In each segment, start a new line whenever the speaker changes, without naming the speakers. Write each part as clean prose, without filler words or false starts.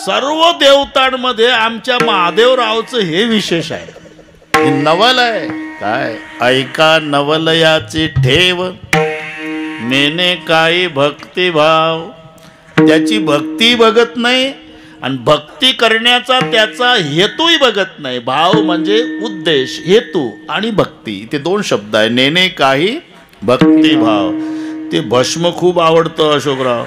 सर्व देवतांमध्ये आमच्या महादेवरावचं हे विशेष आहे. हे नवल आहे. काय ऐका नवलयाची ठेव, नेने काही भक्तिभाव. त्याची भक्ती बघत नाही आणि भक्ती करण्याचा त्याचा हेतूही बघत नाही. भाव म्हणजे उद्देश, हेतू आणि भक्ती, ते दोन शब्द आहे. नेने काही भक्तिभाव. ते भस्म खूप आवडतं अशोकराव,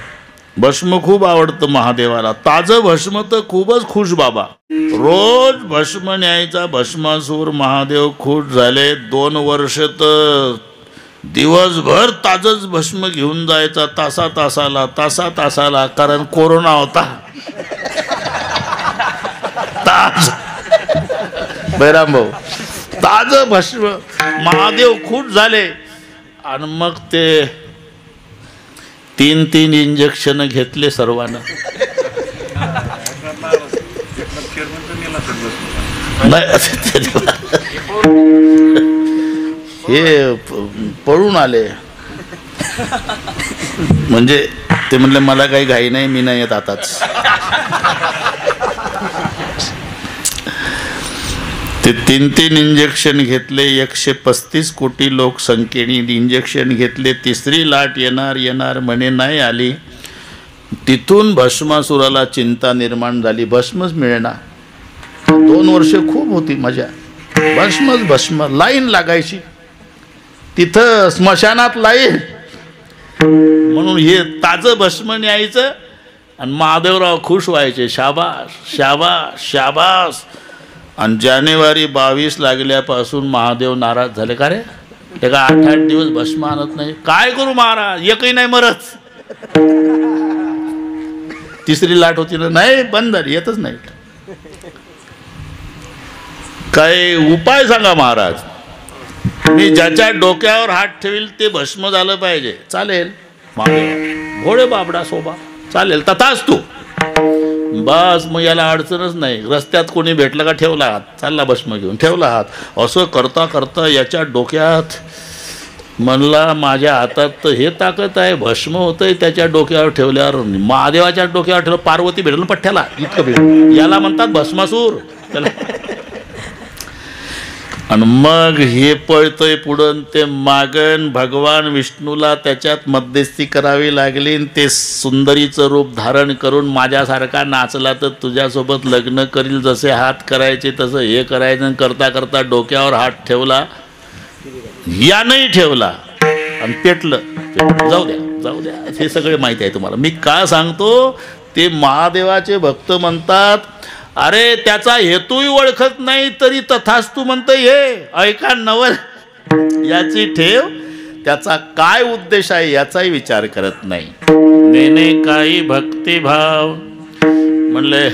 भस्म खूप आवडतं महादेवाला. ताजं भस्म तर खूपच खुश बाबा. रोज भस्म न्यायचा भस्मासूर. महादेव खुश झाले. 2 वर्ष तर दिवसभर ताजंच भस्म घेऊन जायचा, तासा-तासाला, कारण कोरोना होता. ताज बैराम भाऊ, ताजं भस्म. महादेव खुश झाले आणि मग ते 3 इंजेक्शन घेतले सर्वांना. हे पळून आले. म्हणजे ते म्हणले मला काही घाई नाही, मी नाही येत आताच. ते 3 इंजेक्शन घेतले. 135 कोटी लोकसंख्येने इंजेक्शन घेतले. 3री लाट येणार म्हणे, नाही आली. तिथून भस्मासुराला चिंता निर्माण झाली. भस्मच मिळेना. 2 वर्ष खूप होती मजा. भस्म लाईन लागायची तिथं, स्मशानात लाईन. म्हणून हे ताजं भस्म न्यायचं आणि महादेवराव खुश व्हायचे. शाबास शाबास शाबास. आणि जानेवारी 22 लागल्यापासून महादेव नाराज झाले. का रे, ते का 8 दिवस भस्म आणत नाही, काय करू महाराज, एकही नाही मरत. 3री लाट होती ना, नाही बंद झाली, येतच नाही. काय उपाय सांगा महाराज. मी ज्याच्या डोक्यावर हात ठेवील ते भस्म झालं पाहिजे. चालेल महादेव, घोडे बाबडा सोबा, चालेल तथाच तू. बस मग याला अडचणच नाही. रस्त्यात कोणी भेटलं का ठेवला हात, चालला भस्म घेऊन, ठेवला हात. असं करता करता याच्या डोक्यात म्हणला माझ्या हातात तर हे ताकद आहे, भस्म होतंय त्याच्या डोक्यावर ठेवल्यावर. महादेवाच्या डोक्यावर ठेवलं, पार्वती भेटलं पठ्ठ्याला, इतकं भेटलं. याला म्हणतात भस्मासूर त्याला. आणि मग हे पळतंय पुढं ते मागण. भगवान विष्णूला त्याच्यात मध्यस्थी करावी लागली. ते सुंदरीचं रूप धारण करून माझ्यासारखा नाचला तर तुझ्यासोबत लग्न करील, जसे हात करायचे तसं हे करायचं. करता करता डोक्यावर हात ठेवला, यानंही ठेवला आणि पेटलं. जाऊ द्या हे सगळे माहिती आहे तुम्हाला. मी का सांगतो, ते महादेवाचे भक्त म्हणतात अरे त्याचा हेतूही ओळखत नाही तरी तथास्तु म्हणतं. हे ऐका नवल याची ठेव, त्याचा काय उद्देश आहे याचाही विचार करत नाही. नेने काही भक्तिभाव. म्हणले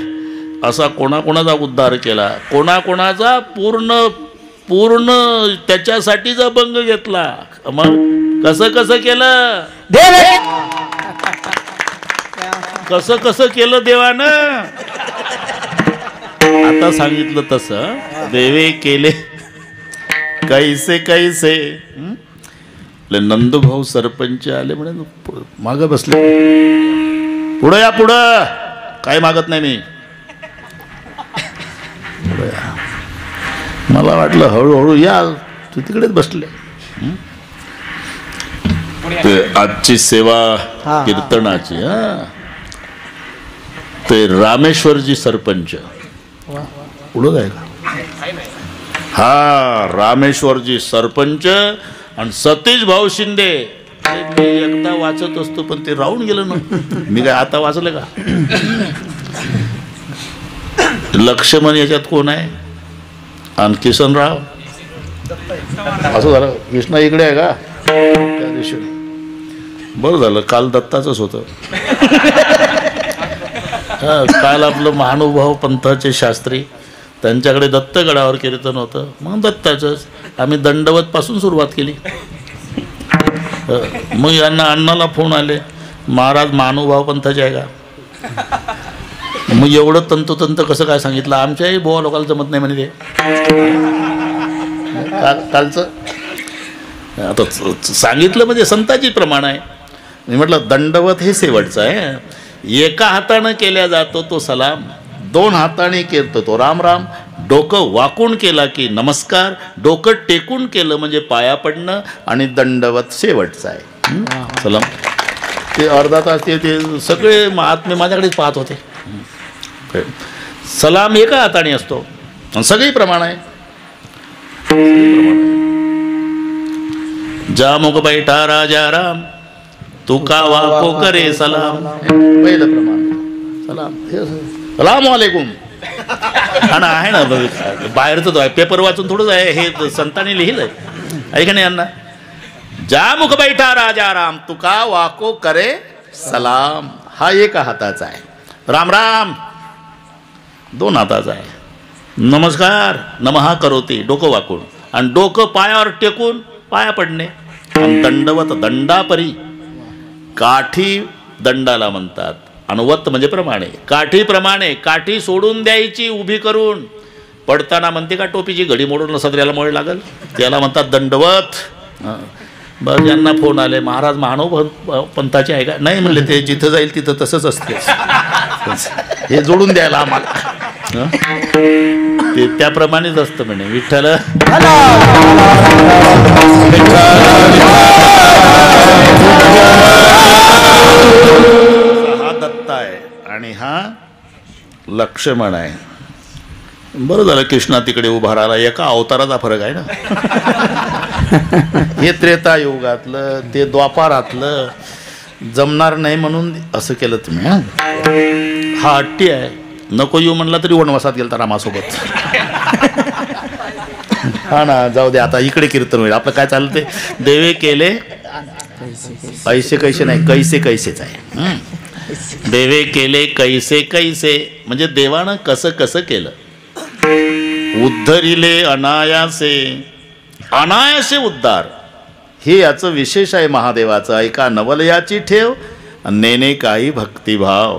असा कोणाकोणाचा उद्धार केला, कोणाकोणाचा पूर्ण त्याच्यासाठीचा भंग घेतला. मग कसं केलं, कसं केलं देवानं. आता सांगितलं तसं देवे केले कैसे. नंदूभाऊ सरपंच आले म्हणे, मागं बसले. पुढं या, पुढं काय मागत नाही मी. मला वाटलं हळूहळू या, तू तिकडेच बसले. आजची सेवा कीर्तनाची. ते रामेश्वरजी सरपंच पुढं काय का, हा रामेश्वरजी सरपंच आणि सतीश भाऊ शिंदे. मी एकदा वाचत असतो पण ते राहून गेलं ना. मी काय आता वाचलं का. लक्ष्मण याच्यात कोण आहे आणि किसनराव असं झालं. कृष्णा इकडे आहे का त्या दिवशी. बरं झालं काल दत्ताचंच होतं. काल आपलं महानुभाव पंथाचे शास्त्री, त्यांच्याकडे दत्तगडावर कीर्तन होतं. मग दत्ताचंच आम्ही दंडवतपासून सुरुवात केली. मग यांना अण्णाला फोन आले, महाराज महानुभाव पंथाचे आहे का. मग एवढं तंतोतंत कसं काय सांगितलं. आमच्याही बोवा लोकांना जमत नाही म्हणे. ते कालचं आता सांगितलं म्हणजे संताची प्रमाण आहे. मी म्हटलं दंडवत हे शेवटचं आहे, एका हातानं केल्या जातो तो सलाम, 2 हाताने केलं तो राम राम, डोकं वाकून केला की नमस्कार, डोकं टेकून केलं म्हणजे पाया पडणं, आणि दंडवत शेवटचा आहे सलाम. ते अर्धा तास ते सगळे महात्मे माझ्याकडेच पाहत होते. सलाम एका हाताने असतो, सगळी प्रमाण आहे. जा मुख बैठा राजा राम, तुका वाको करे सलाम. पहिलं प्रमाण सलाम, सलाम वालेकुम. आहे ना बाहेरचं पेपर वाचून थोडंच आहे, हे संतांनी लिहिलंय, ऐका नाही यांना. जा मुख बैठा राजा राम, तुका वाको करे सलाम. हा एका हाताचा आहे. राम राम 2 हाताचा आहे. नमस्कार नमहा करोती, डोकं वाकून, आणि डोकं पायावर टेकून पाया पडणे. आणि दंडवत दंडापरी, काठी दंडाला म्हणतात. अनुवत म्हणजे प्रमाणे, काठीप्रमाणे. काठी सोडून द्यायची उभी करून. पडताना म्हणते का टोपीची घडी मोडून सदऱ्याला मोड लागल, त्याला म्हणतात दंडवत. बस यांना फोन आले, महाराज महानव पंथाचे आहे का? नाही म्हणले, ते जिथं जाईल तिथं तसंच असते, हे जोडून द्यायला आम्हाला. ते त्याप्रमाणेच असतं म्हणे. विठ्ठल हा दत्त आहे आणि हा लक्ष्मण आहे. बरं झालं कृष्णा तिकडे उभा राहिला, एका अवताराचा फरक आहे ना. हे त्रेतायुगातलं, ते द्वापारातलं. जमणार नाही म्हणून असं केलं तुम्ही. हा हट्टी आहे, नको येऊ म्हणला तरी वनवासात गेला रामासोबत. हा ना, जाऊ दे आता, इकडे कीर्तन होईल आपलं. काय चाललं ते, देवे केले ऐसे कैसे नाही, कैसे कैसेच आहे. देवे केले कैसे कैसे म्हणजे देवानं कसं कसं केलं. उद्धरिले अनायासे, अनायासे उद्धार, हे याचं विशेष आहे महादेवाचं. ऐका नवलयाची ठेव, नेने काही भक्तिभाव.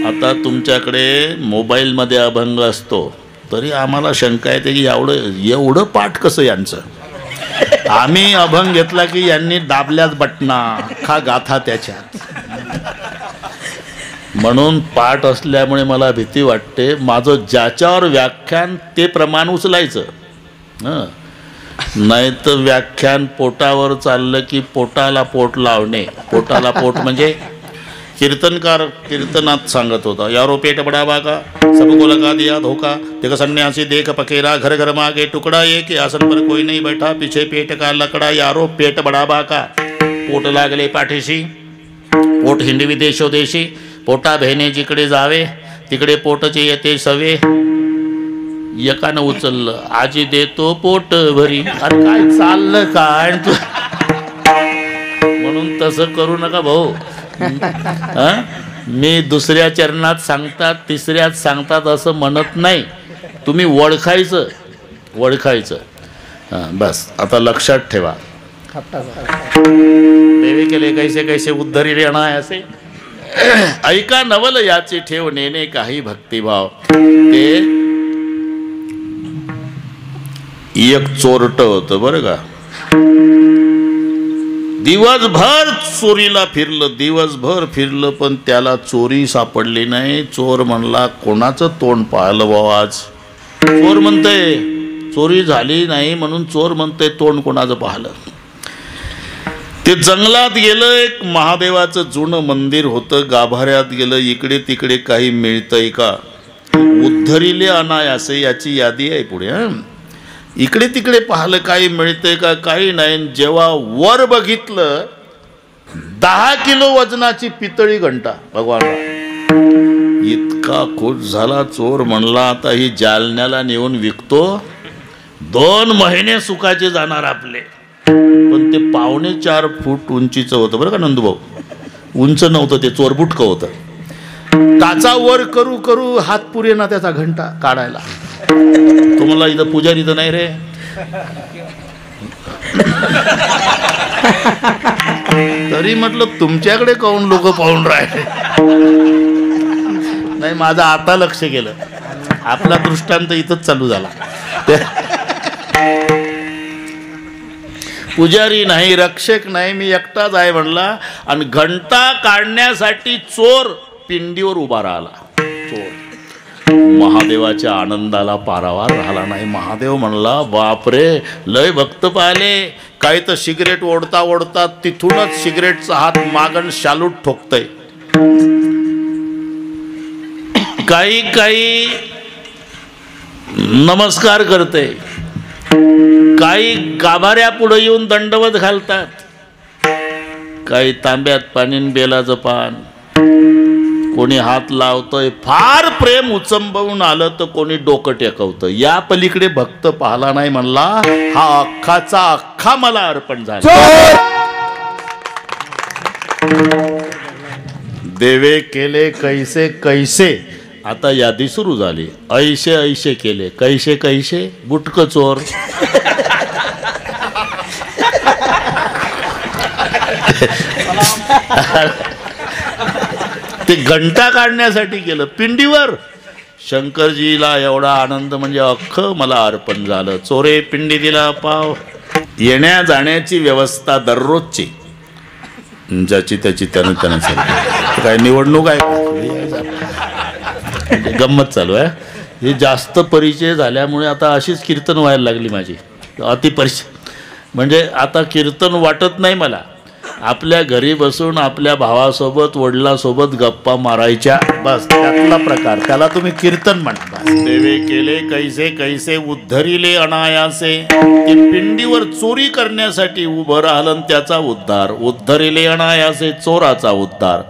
आता तुमच्याकडे मोबाईलमध्ये अभंग असतो, तरी आम्हाला शंका येते की एवढं पाठ कसं यांचं. आम्ही अभंग घेतला की यांनी दाबल्याच बटना, अख्खा गाथा त्याच्यात. म्हणून पाठ असल्यामुळे मला भीती वाटते. माझं ज्याच्यावर व्याख्यान ते प्रमाण उचलायचं. नाही तर व्याख्यान पोटावर चाललं की पोटाला पोट लावणे. पोटाला पोट म्हणजे कीर्तनकार कीर्तनात सांगत होता, यारो पेट बडाबा का सब को लगा दिया धोखा, देखो सन्यासी देख पकेरा, घर घर मागे टुकड़ा ये कि आसन पर कोई नहीं बैठा, पीछे पेट का लकड़ा, यारो पेट बडाबा का. पोट लागले पाठीशी, पोट हिंडवी देशोदेशी, पोटा बहिणे जिकडे जावे तिकडे पोटचे येते सवे. एकानं उचललं, आजी देतो पोट भरी. अरे काय चाललं काय तू. म्हणून तसं करू नका भाऊ. मी दुसऱ्या चरणात सांगतात, तिसऱ्यात सांगतात असं म्हणत नाही. तुम्ही ओळखायचं, ओळखायचं. बस आता लक्षात ठेवा. देवे केले कैसे कैसे उद्धरी रेणाय असे. ऐका नवल याची ठेव, नेने काही भक्तिभाव. ते एक चोरट होतं बरं का. दिवसभर चोरीला फिरलं, दिवसभर फिरलं, पण त्याला चोरी सापडली नाही. चोर म्हणला, कोणाचं तोंड पाहिलं बाबा आज. चोर म्हणतंय चोरी झाली नाही म्हणून चोर म्हणतंय तोंड कोणाचं पाहिलं. ते जंगलात गेलं, एक महादेवाचं जुनं मंदिर होतं, गाभाऱ्यात गेलं. इकडे तिकडे काही मिळतंय का. उद्धरिले अनायासे याची यादी आहे पुढे. इकडे तिकडे पाहिलं काही मिळतंय का, काही नाही. जेव्हा वर बघितलं, 10 किलो वजनाची पितळी घंटा भगवानला. इतका खुश झाला चोर, म्हणला आता ही जालन्याला नेऊन विकतो, 2 महिने सुखाचे जाणार आपले. पण ते 4.25 फूट उंचीचं होतं बरं का नंदूभाऊ. उंच नव्हतं ते, चोरबुटकं होतं. काचा वर करू करू हात पुरे ना त्याचा घंटा काढायला. तुम्हाला इथं पुजारी तर नाही रे. तरी म्हटलं तुमच्याकडे काऊन लोक पाहून राहिले. नाही, माझं आता लक्ष गेलं. आपला दृष्टांत इथंच चालू झाला. पुजारी नाही, रक्षक नाही, मी एकटाच आहे म्हणला. आणि घंटा काढण्यासाठी चोर पिंडीवर उभा राहिला. चोर महादेवाच्या आनंदाला पारावार राहिला नाही. महादेव म्हणला, बापरे, लय भक्त पाहिले. काही तर सिगरेट ओढता ओढता तिथूनच सिगरेटचा हात मागण शालूट ठोकतय. काही काही नमस्कार करते, काही गाभाऱ्या पुढे येऊन दंडवत घालतात, काही तांब्यात पाणी बेलाचं पान, कोणी हात लावतोय. फार प्रेम उचंबवून आलं तर कोणी डोकं टेकवतं. या पलीकडे भक्त पाहला नाही म्हणला, हा अख्खाचा अख्खा मला अर्पण झाला. देवे केले कैसे कैसे. आता यादी सुरू झाली. ऐशे ऐशे केले. कैसे कैसे. बुटक चोर, ते घंटा काढण्यासाठी केलं पिंडीवर. शंकरजीला एवढा आनंद म्हणजे अख्खं मला अर्पण झालं. चोरे पिंडी दिला पाव. येण्या जाण्याची व्यवस्था दररोजची, ज्याची त्याची त्यानं काय निवडणूक आहे, गंमत चालू आहे. हे जास्त परिचय झाल्यामुळे आता अशीच कीर्तन व्हायला लागली माझी. अतिपरिचय म्हणजे आता कीर्तन वाटत नाही मला. आपल्या घरी बसून आपल्या भावासोबत वडिलासोबत गप्पा मारायच्या, बस त्यातला प्रकार, त्याला तुम्ही कीर्तन म्हणता. देवे केले कैसे कैसे उद्धरिले अनायासे. ते पिंडीवर चोरी करण्यासाठी उभं राहिलं, त्याचा उद्धार. उद्धरिले अनायासे, चोराचा उद्धार.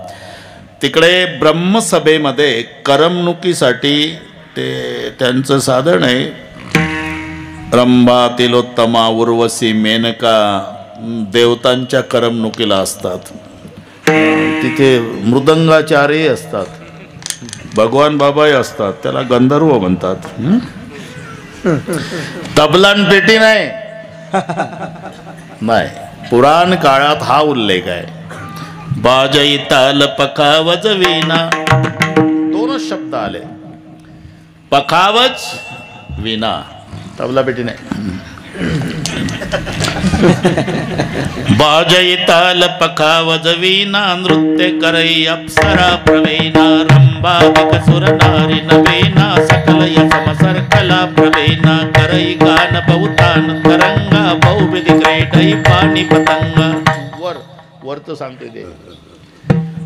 तिकडे ब्रह्मसभेमध्ये करमणुकीसाठी ते त्यांचं साधन आहे. रंभा, तिलोत्तमा, उर्वशी, मेनका देवतांच्या करमणुकीला असतात. तिथे मृदंगाचार्य असतात, भगवान बाबाही असतात, त्याला गंधर्व म्हणतात. तबलान पेटी नाही, नाही, पुराण काळात हा उल्लेख आहे. बाजई ताल पखावज वीणा, दोनच शब्द आले, पखावज वीणा, तबला पेटी नाही. बाजई ताल पखावज वीणा, नृत्य करई अप्सरा प्रवीणा. रंभा विकसुर नारी नवीना, सकल यसमसर कला प्रवीणा. करई गान बहुतान तरंगा, बहुविध क्रीडई पाणी पतंगा. वरच सांगते ते,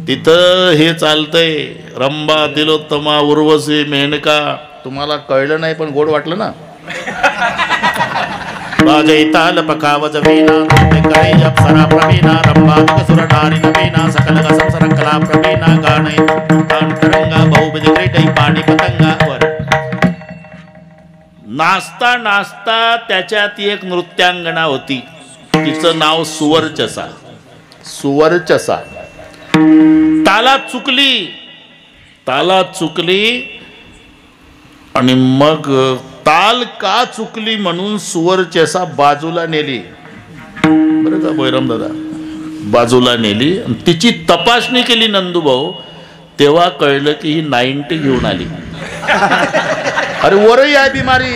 तिथं हे चालतंय. रंभा, तिलोत्तमा, उर्वशी, मेनका. तुम्हाला कळलं नाही पण गोड वाटलं ना. बाजई ताल पखावज वीणा, नृत्य करई अप्सरा प्रवीणा. रंभा विकसुर नारी नवीना, सकल यसमसर कला प्रवीणा. गाणई बहुतान तरंगा, बहुविध क्रीडई पाणी पतंगा. वर नाचता नाचता त्याच्यात एक नृत्यांगना होती. तिचं नाव सुवर्चसा. सुवर्चसा तालात चुकली आणि मग ताल का चुकली म्हणून सुवर्चसा बाजूला नेली. बरं का बैराम दादा, बाजूला नेली. तिची तपासणी केली नंदूभाऊ, तेव्हा कळलं की ही 90 घेऊन आली. अरे वरही आहे बिमारी,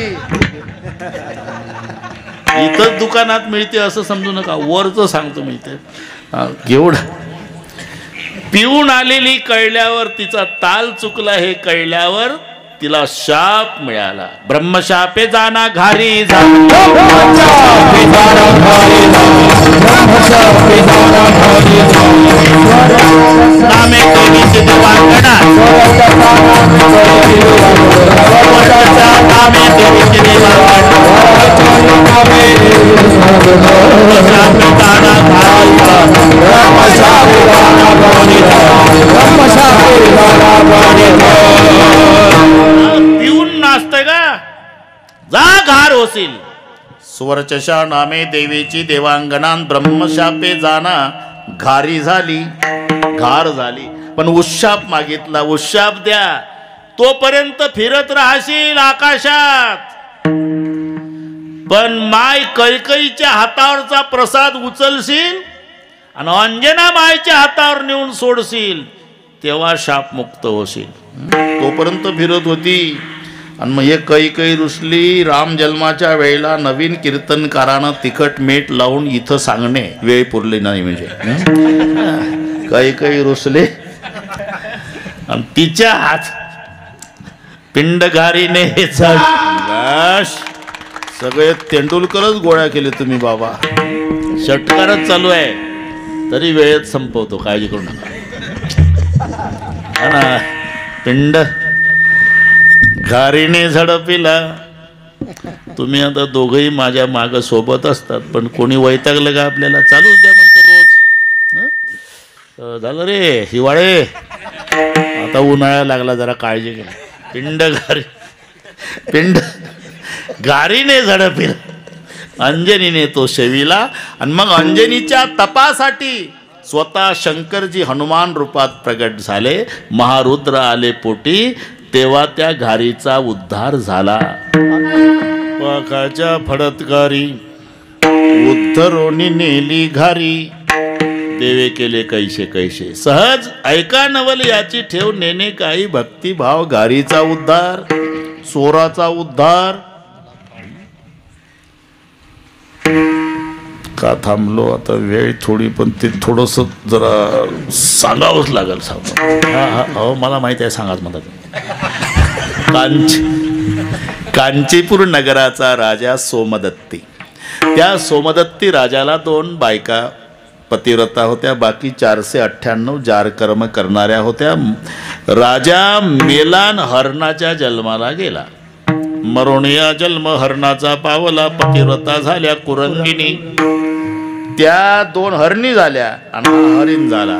इथंच दुकानात मिळते असं समजू नका, वरच सांगतो मिळते. घेऊन पिऊन आलेली कळल्यावर, तिचा ताल चुकला हे कळल्यावर तिला शाप मिळाला. ब्रह्मशापे जाना घारी नामे देवीचे देवांगणा, नामे देवीचे देवांगणा. पिऊन नाचतय का, जा घार होशील. सुवर्चशा नामे देवीची देवांगणा, ब्रह्मशापे जाना घारी झाली, घार झाली. पण उशाप मागितला, उशाप द्या, तोपर्यंत फिरत राहशील आकाशात. पण माय कैकईच्या हातावरचा प्रसाद उचलशील आणि अंजना मायच्या हातावर नेऊन सोडशील, तेव्हा शापमुक्त होशील. तोपर्यंत फिरत होती. आणि मग हे काही रुसली. राम जन्माच्या वेळेला नवीन कीर्तनकारानं तिखट मीठ लावून इथं सांगणे वेळ पुरली नाही म्हणजे काही रुसले. आणि तिच्या हात पिंडघारीने सगळे तेंडुलकरच गोळ्या केले तुम्ही बाबा. षटकारच चालू आहे तरी वेळेत संपवतो, काळजी करू नका. पिंड घारीने झडपिला. तुम्ही आता दोघंही माझ्या माग सोबत असतात, पण कोणी वैतागलं का आपल्याला चालूच द्या म्हणतो रोज. झालं रे हिवाळे, आता उन्हाळा लागला, जरा काळजी घ्या. पिंड घारीने झडपिला, अंजनीने तो शेविला. आणि मग अंजनीच्या तपासाठी स्वतः शंकरजी हनुमान रूपात प्रगट झाले. महारुद्र आले पोटी, तेव्हा त्या घारीचा उद्धार झाला. पाखाच्या फडतगारी उद्धरोनी नेली घारी, देवे केले कैसे सहज ऐका नवल याची ठेव नेणे काही भक्तिभाव. घारीचा उद्धार, चोराचा उद्धार. का थांबलो आता, वेळ थोडी, पण ते थोडस जरा सांगावंच लागेल. हो मला माहिती आहे, सांगाच मला. कांचीपूर नगराचा राजा सोमदत्ती. त्या सोमदत्ती राजाला 2 बायका पतिव्रता होत्या, बाकी 498 जारकर्म करणाऱ्या होत्या. राजा मेलान हरणाच्या जन्माला गेला. मरोणिया जन्म हरणाचा पावला, पतिव्रता झाल्या कुरंगिनी. त्या 2 हरणी झाल्या आणि हा हरिण झाला.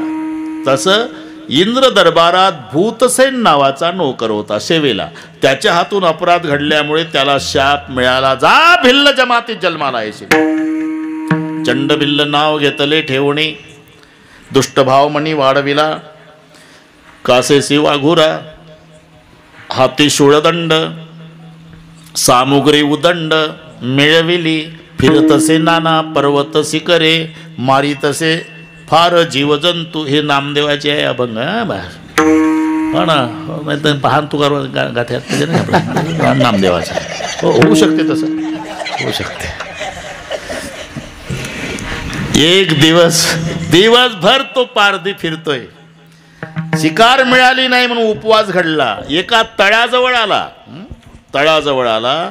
तसं इंद्र दरबारात भूतसेन नावाचा नोकर होता सेवेला. त्याच्या हातून अपराध घडल्यामुळे त्याला शाप मिळाला, जा भिल्ल जमातीत जन्माला येशील. चंडभिल्ल नाव घेतले ठेवणी, दुष्टभाव मणी वाढविला. कासेसी वाघुरा, हाती शूळदंड, सामुग्री उदंड मिळविली. फिरतसे नाना पर्वत शिखरे, मारितसे फार जीवजंतू. हे नामदेवाचे आहे अभंग. हो ना, पहान तुकार गाथ्यात त्याचे नाही आपला नामदेवाचा. होऊ शकते, तसं होऊ शकते. एक दिवसभर तो पारधी फिरतोय. शिकार मिळाली नाही म्हणून उपवास घडला. एका तळाजवळ आला.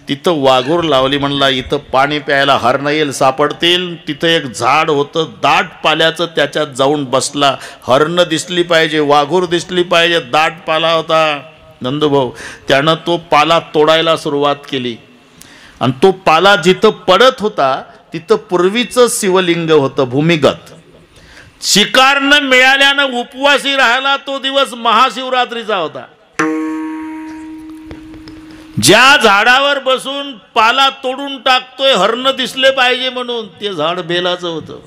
तिथं वाघूर लावली. म्हणला इथं पाणी प्यायला हरणं येईल, सापडतील. तिथं एक झाड होतं दाट पाल्याचं, त्याच्यात जाऊन बसला. हरणं दिसली पाहिजे, वाघूर दिसली पाहिजे, दाट पाला होता. नंदूभाऊ त्यानं तो पाला तोडायला सुरुवात केली. आणि तो पाला जिथं पडत होता तिथं पूर्वीचं शिवलिंग होतं भूमिगत. शिकार न मिळाल्यानं उपवासी राहिला. तो दिवस महाशिवरात्रीचा होता. ज्या झाडावर बसून पाला तोडून टाकतोय हरण दिसले पाहिजे म्हणून, ते झाड बेलाचं होतं.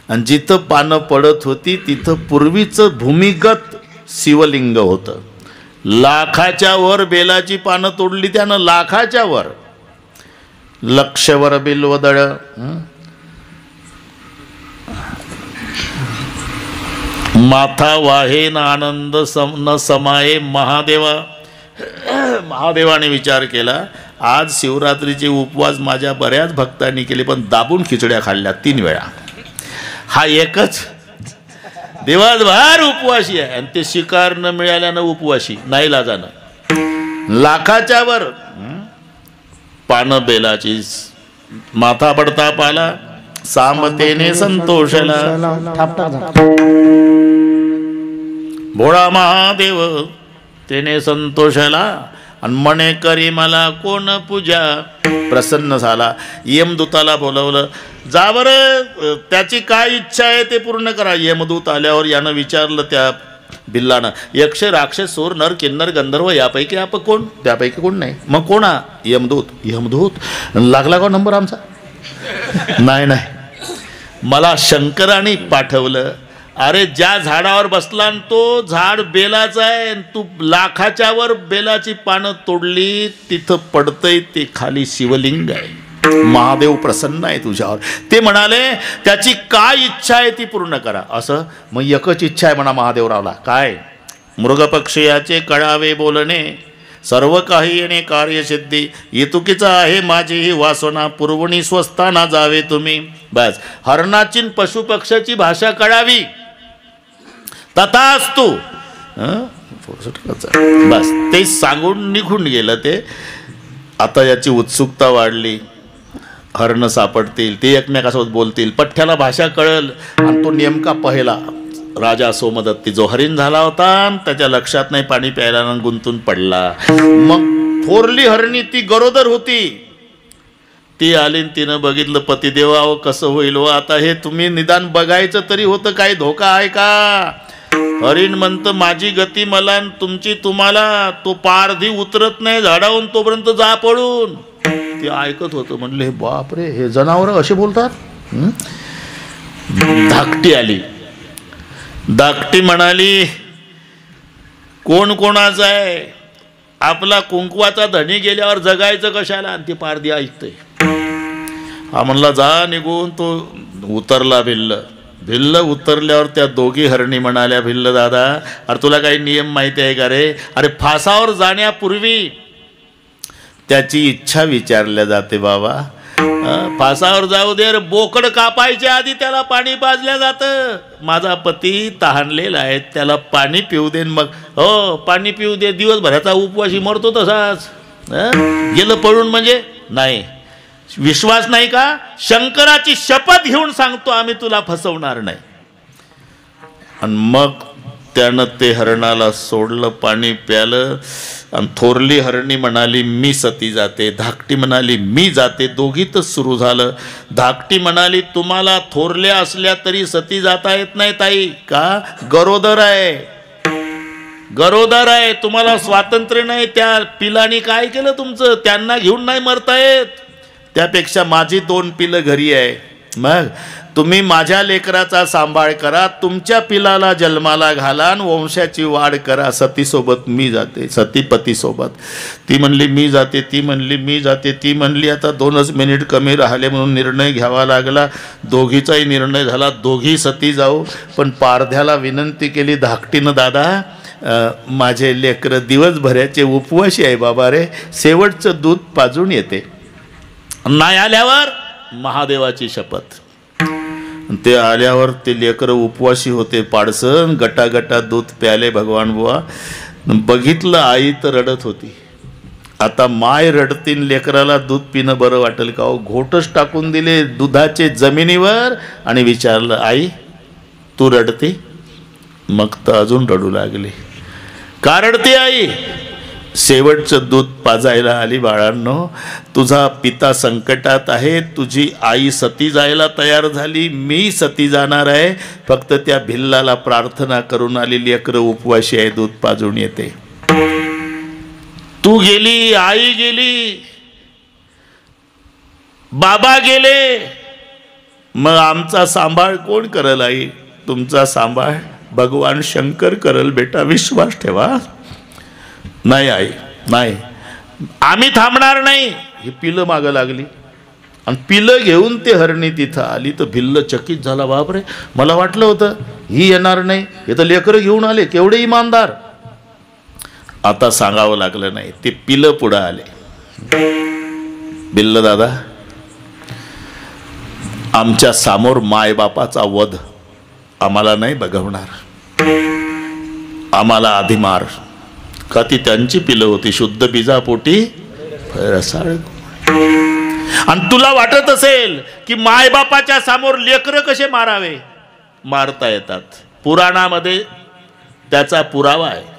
आणि जिथं पानं पडत होती तिथं पूर्वीचं भूमिगत शिवलिंग होतं. लाखाच्या वर बेलाची पानं तोडली त्यानं, लाखाच्या वर. लक्षवर बिल्वदळ, माथा वाहे ना आनंद न समाये महादेवा. महादेवाने विचार केला, आज शिवरात्रीचे उपवास माझ्या बऱ्याच भक्तांनी केले, पण दाबून खिचड्या खाल्ल्या 3 वेळा. हा एकच दिवसभर उपवासी आहे. आणि ते शिकार न मिळाल्यानं उपवासी, नाही लाजानं. लाखाच्या वर पानं बेलाची, माथा पडता पाला, सामतेने संतोषला. भोळा महादेव तेने संतोषला. आणि म्हणे करी मला कोण पूजा. प्रसन्न झाला. यमदूताला बोलवलं, जा बरं त्याची काय इच्छा आहे ते पूर्ण करा. यमदूत आल्यावर यानं विचारलं त्या बिल्लानं, यक्ष राक्षस सूर नर किन्नर गंधर्व यापैकी आप कोण? त्यापैकी कोण नाही. मग कोणा? यमदूत लागला का नंबर आमचा? नाही, मला शंकराने पाठवलं. अरे ज्या झाडावर बसला तो झाड बेलाचं आहे, तू लाखाच्या वर बेलाची पानं तोडली, तिथं पडतंय ते खाली शिवलिंग आहे. महादेव प्रसन्न आहे तुझ्यावर. ते म्हणाले त्याची काय इच्छा आहे ती पूर्ण करा. असं मग एकच इच्छा आहे म्हणा महादेवरावला. काय? मृगपक्षयाचे कळावे बोलणे, सर्व काही येणे कार्यसिद्धी, इतुकीचा आहे माझी ही वासना, पूर्वणी स्वस्थाना जावे तुम्ही. बस हरणाची पशुपक्षाची भाषा कळावी, तथास्तु. बस ते सांगून निघून गेलं ते. आता याची उत्सुकता वाढली, हरण सापडतील, ते एकमेकासोबत बोलतील, पठ्ठ्याला भाषा कळल. आणि तो नेमका पहिला राजा सोमदत्ती जो हरिण झाला होता, त्याच्या लक्षात नाही, पाणी प्यायला गुंतून पडला. मग थोरली हरणी ती गरोदर होती, ती आली, तिनं बघितलं पतिदेवा कसं होईल हो आता हे, तुम्ही निदान बघायचं तरी होतं, काही धोका आहे का? हरिण म्हणतं माझी गती मला तुमची तुम्हाला, तो पारधी उतरत नाही झाडावून तोपर्यंत जा पळून. ते ऐकत होतं, म्हणले बापरे हे जनावर असे बोलतात. धाकटी आली, धाकटी म्हणाली कोण कोणाचा आहे, आपला कुंकवाचा धनी गेल्यावर जगायचं कशाला? आणि ती पारधी ऐकते. हा म्हणला जा निघून. तो उतरला भिल्ल उतरल्यावर त्या दोघी हरणी म्हणाल्या, भिल्ल दादा अरे तुला काही नियम माहिती आहे का रे? अरे फासावर जाण्यापूर्वी त्याची इच्छा विचारल्या जाते बाबा. फासावर जाऊ दे रे, बोकड कापायच्या आधी त्याला पाणी पाजल्या जातं. माझा पती तहानलेला आहे, त्याला पाणी पिऊ दे. मग हो पाणी पिऊ दे, दिवसभराचा उपवासी मरतो तसाच. गेलं पळून म्हणजे नाही, विश्वास नाही का? शंकराची शपथ घेऊन सांगतो आम्ही तुला फसवणार नाही. आणि मग त्यानं ते हरणाला सोडलं, पाणी प्यालं. आणि थोरली हरणी म्हणाली मी सती जाते, धाकटी म्हणाली मी जाते. दोघीतच सुरू झालं. धाकटी म्हणाली तुम्हाला थोरल्या असल्या तरी सती जाता येत नाही ताई, का? गरोदर आहे, गरोदर आहे, तुम्हाला स्वातंत्र्य नाही. त्या पिलानी काय केलं तुमचं? त्यांना घेऊन नाही मरता येत. त्यापेक्षा माझी 2 पिलं घरी आहे, मग तुम्ही माझ्या लेकराचा सांभाळ करा, तुमच्या पिलाला जन्माला घाला आणि वंशाची वाढ करा. सतीसोबत मी जाते, सतीपतीसोबत. ती म्हणली मी जाते, ती म्हणली मी जाते, ती म्हणली आता 2च मिनिट कमी राहिले म्हणून निर्णय घ्यावा लागला. दोघीचाही निर्णय झाला, दोघी सती जाऊ. पण पारध्याला विनंती केली धाकटीनं, दादा माझे लेकरं दिवसभराचे उपवासी आहे बाबा रे, शेवटचं दूध पाजून येते. नाही आल्यावर महादेवाची शपथ. ते आल्यावर ते लेकरं उपवासी होते, पाडसन गटागटा दूध प्याले. भगवान बुवा बघितलं, आई तर रडत होती. आता माय रडतीन, लेकराला दूध पिणं बरं वाटेल का? घोटच टाकून दिले दुधाचे जमिनीवर आणि विचारलं आई तू रडते? मग तर अजून रडू लागली. का रडते आई? शेवटचं दूध पाजायला आली बाळांनो. तुझा पिता संकटात आहे, तुझी आई सती जायला तयार झाली, मी सती जाणार आहे. फक्त त्या भिल्लाला प्रार्थना करून आली, लेकरं उपवाशी आहे, दूध पाजून येते. तू गेली, आई गेली, बाबा गेले, मग आमचा सांभाळ कोण करल आई? तुमचा सांभाळ भगवान शंकर करल बेटा, विश्वास ठेवा. नाही आई नाही, आम्ही थांबणार नाही. ही पिलं मागं लागली आणि पिलं घेऊन ते हरणी तिथं आली. तर भिल्ल चकित झाला, बापरे मला वाटलं होतं ही येणार नाही, हे तर लेकरं घेऊन आले, केवढे इमानदार. आता सांगावं लागलं नाही, ते पिलं पुढं आले. भिल्ल दादा आमच्या समोर मायबापाचा वध आम्हाला नाही बघवणार, आम्हाला आधी मार. का ती त्यांची पिलं होती, शुद्ध बीजापोटी रसाळ. आणि तुला वाटत असेल की मायबापाच्या समोर लेकरं कसे मारावे? मारता येतात. पुराणामध्ये त्याचा पुरावा आहे.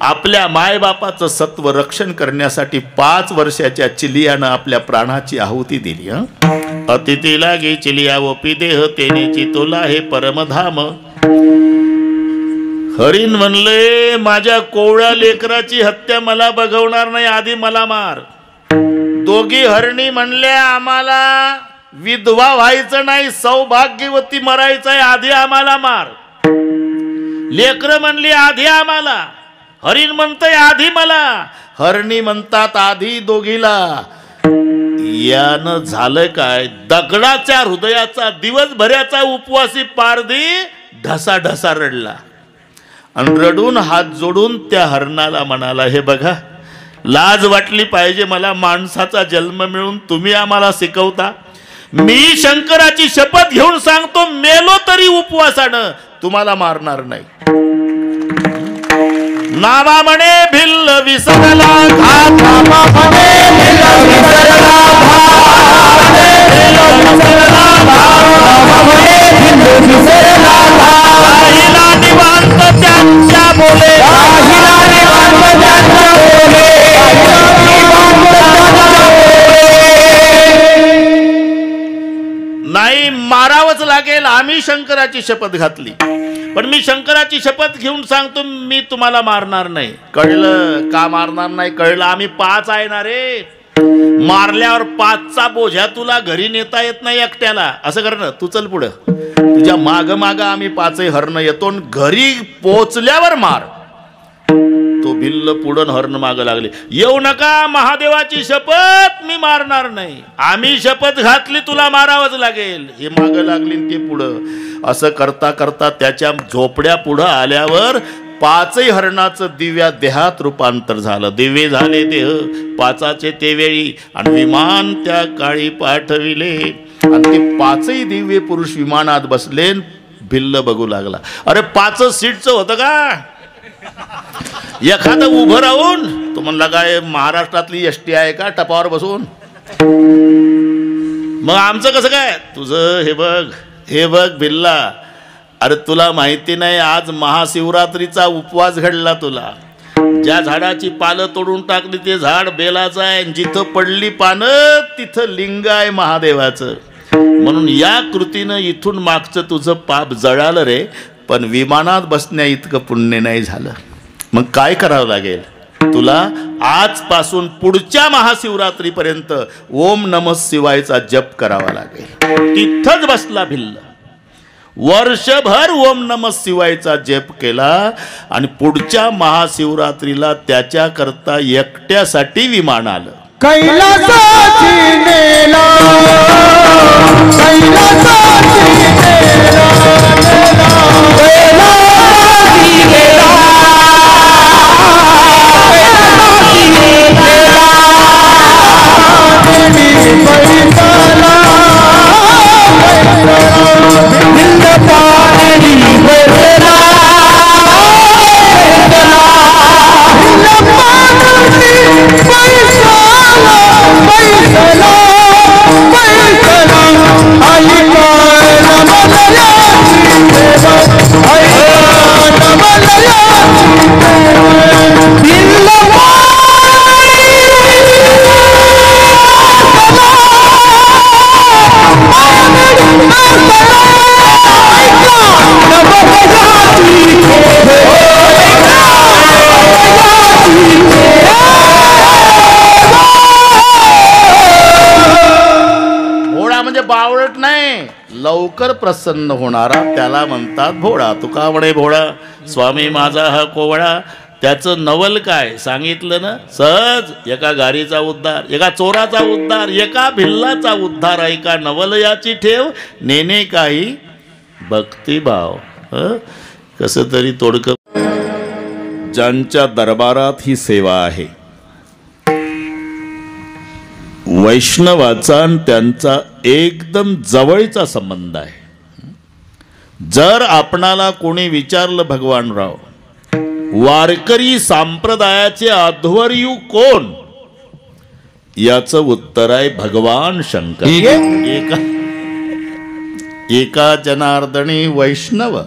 आपल्या मायबापाचं सत्व रक्षण करण्यासाठी 5 वर्षाच्या चिलियानं आपल्या प्राणाची आहुती दिली. अतिथी लागे चिलिया ओपी देह तेनेची तोला हे परमधाम. हरिण म्हणले माझ्या कोवळ्या लेकराची हत्या मला बघवणार नाही, आधी मला मार. दोघी हरणी म्हणल्या आम्हाला विधवा व्हायचं नाही, सौभाग्यवती मरायचंय, आधी आम्हाला मार. लेकर म्हणली आधी आम्हाला. हरिण म्हणतंय आधी मला. हरणी म्हणतात आधी दोघीला. यानं झालं काय? दगडाच्या हृदयाचा दिवसभराचा उपवासी पारधी ढसा ढसा रडला आणि रडून हात जोडून त्या हरणाला म्हणाला, हे बघा लाज वाटली पाहिजे मला, माणसाचा जन्म मिळून तुम्ही आम्हाला शिकवता. मी शंकराची शपथ घेऊन सांगतो, मेलो तरी उपवासानं तुम्हाला मारणार नाही. नावा म्हणे भिल्ल विसरला घात, नावा म्हणे भिल्ल विसरला घात, विसरला घात, भिल्ल विसरला घात. राहिला निवांत त्यांच्या बोले, राहिला निवांत त्यांच्या बोले, नाही मारावंच लागेल. आम्ही शंकराची शपथ घातली, पण मी शंकराची शपथ घेऊन सांगतो, मी तुम्हाला मारणार नाही. कळलं का मारणार नाही? कळलं. आम्ही 5 आहे ना रे. मारल्यावर 5चा बोझ्या तुला घरी नेता येत नाही एकट्याला. असं कर ना, तू चल पुढं, तुझ्या माग माग आम्ही 5 हरण येतो. घरी पोचल्यावर मार. तो भिल्ल पुढं हरण माग लागले. येऊ नका, महादेवाची शपथ, मी मारणार नाही. आम्ही शपथ घातली, तुला मारावंच लागेल. हे माग लागली ते पुढं. असं करता करता त्याच्या झोपड्या पुढं आल्यावर 5 हरणाचं दिव्या देहात रूपांतर झालं. दिव्य झाले देह 5चे ते वेळी, आणि विमान त्या काळी पाठविले. आणि ते 5 दिव्य पुरुष विमानात बसले. भिल्ल बघू लागला. अरे 5 सीटचं होतं का? एखादं उभं राहून. तो म्हणला काय महाराष्ट्रातली एसटी आहे का टपावर बसून? मग आमचं कसं काय? तुझं हे बघ, हे बघ भिल्ला, अरे तुला माहिती नाही, आज महाशिवरात्रीचा उपवास घडला तुला. ज्या झाडाची पानं तोडून टाकली ते झाड बेलाचं आहे. जिथं पडली पानं तिथं लिंग आहे महादेवाचं. म्हणून या कृतीनं इथून मागचं तुझं पाप जळालं रे, पण विमानात बसण्या इतकं पुण्य नाही झालं. मग काय करावं लागेल तुला? आजपासून पुढच्या महाशिवरात्रीपर्यंत ओम नमः शिवायचा जप करावा लागेल. तिथंच बसला भिल्ल. वर्षभर ओम नमः शिवायचा जप केला. आणि पुढच्या महाशिवरात्रीला त्याच्याकरता एकट्यासाठी विमान आलं.
कैलासाची नेला, कैलासाची नेला, कैलासी नेला,
बावळट नाही, लवकर प्रसन्न होणारा त्याला म्हणतात भोळा. तुका म्हणे भोळा, स्वामी माझा हा कोवळा. त्याचं नवल काय सांगितलं ना, सहज. एका गारीचा उद्धार, एका चोराचा उद्धार, एका भिल्लाचा उद्धार. ऐका नवल याची ठेव, नेने काही भक्तिभाव. कसं तरी तोडकं. ज्यांच्या दरबारात ही सेवा आहे, वैष्णवाचा त्यांचा एकदम जवळचा संबंध आहे. जर आपणाला कोणी विचारलं, भगवानराव वारकरी संप्रदायाचे अध्वर्यू कोण, याचं उत्तर आहे भगवान शंकर. एका जनार्दनी वैष्णव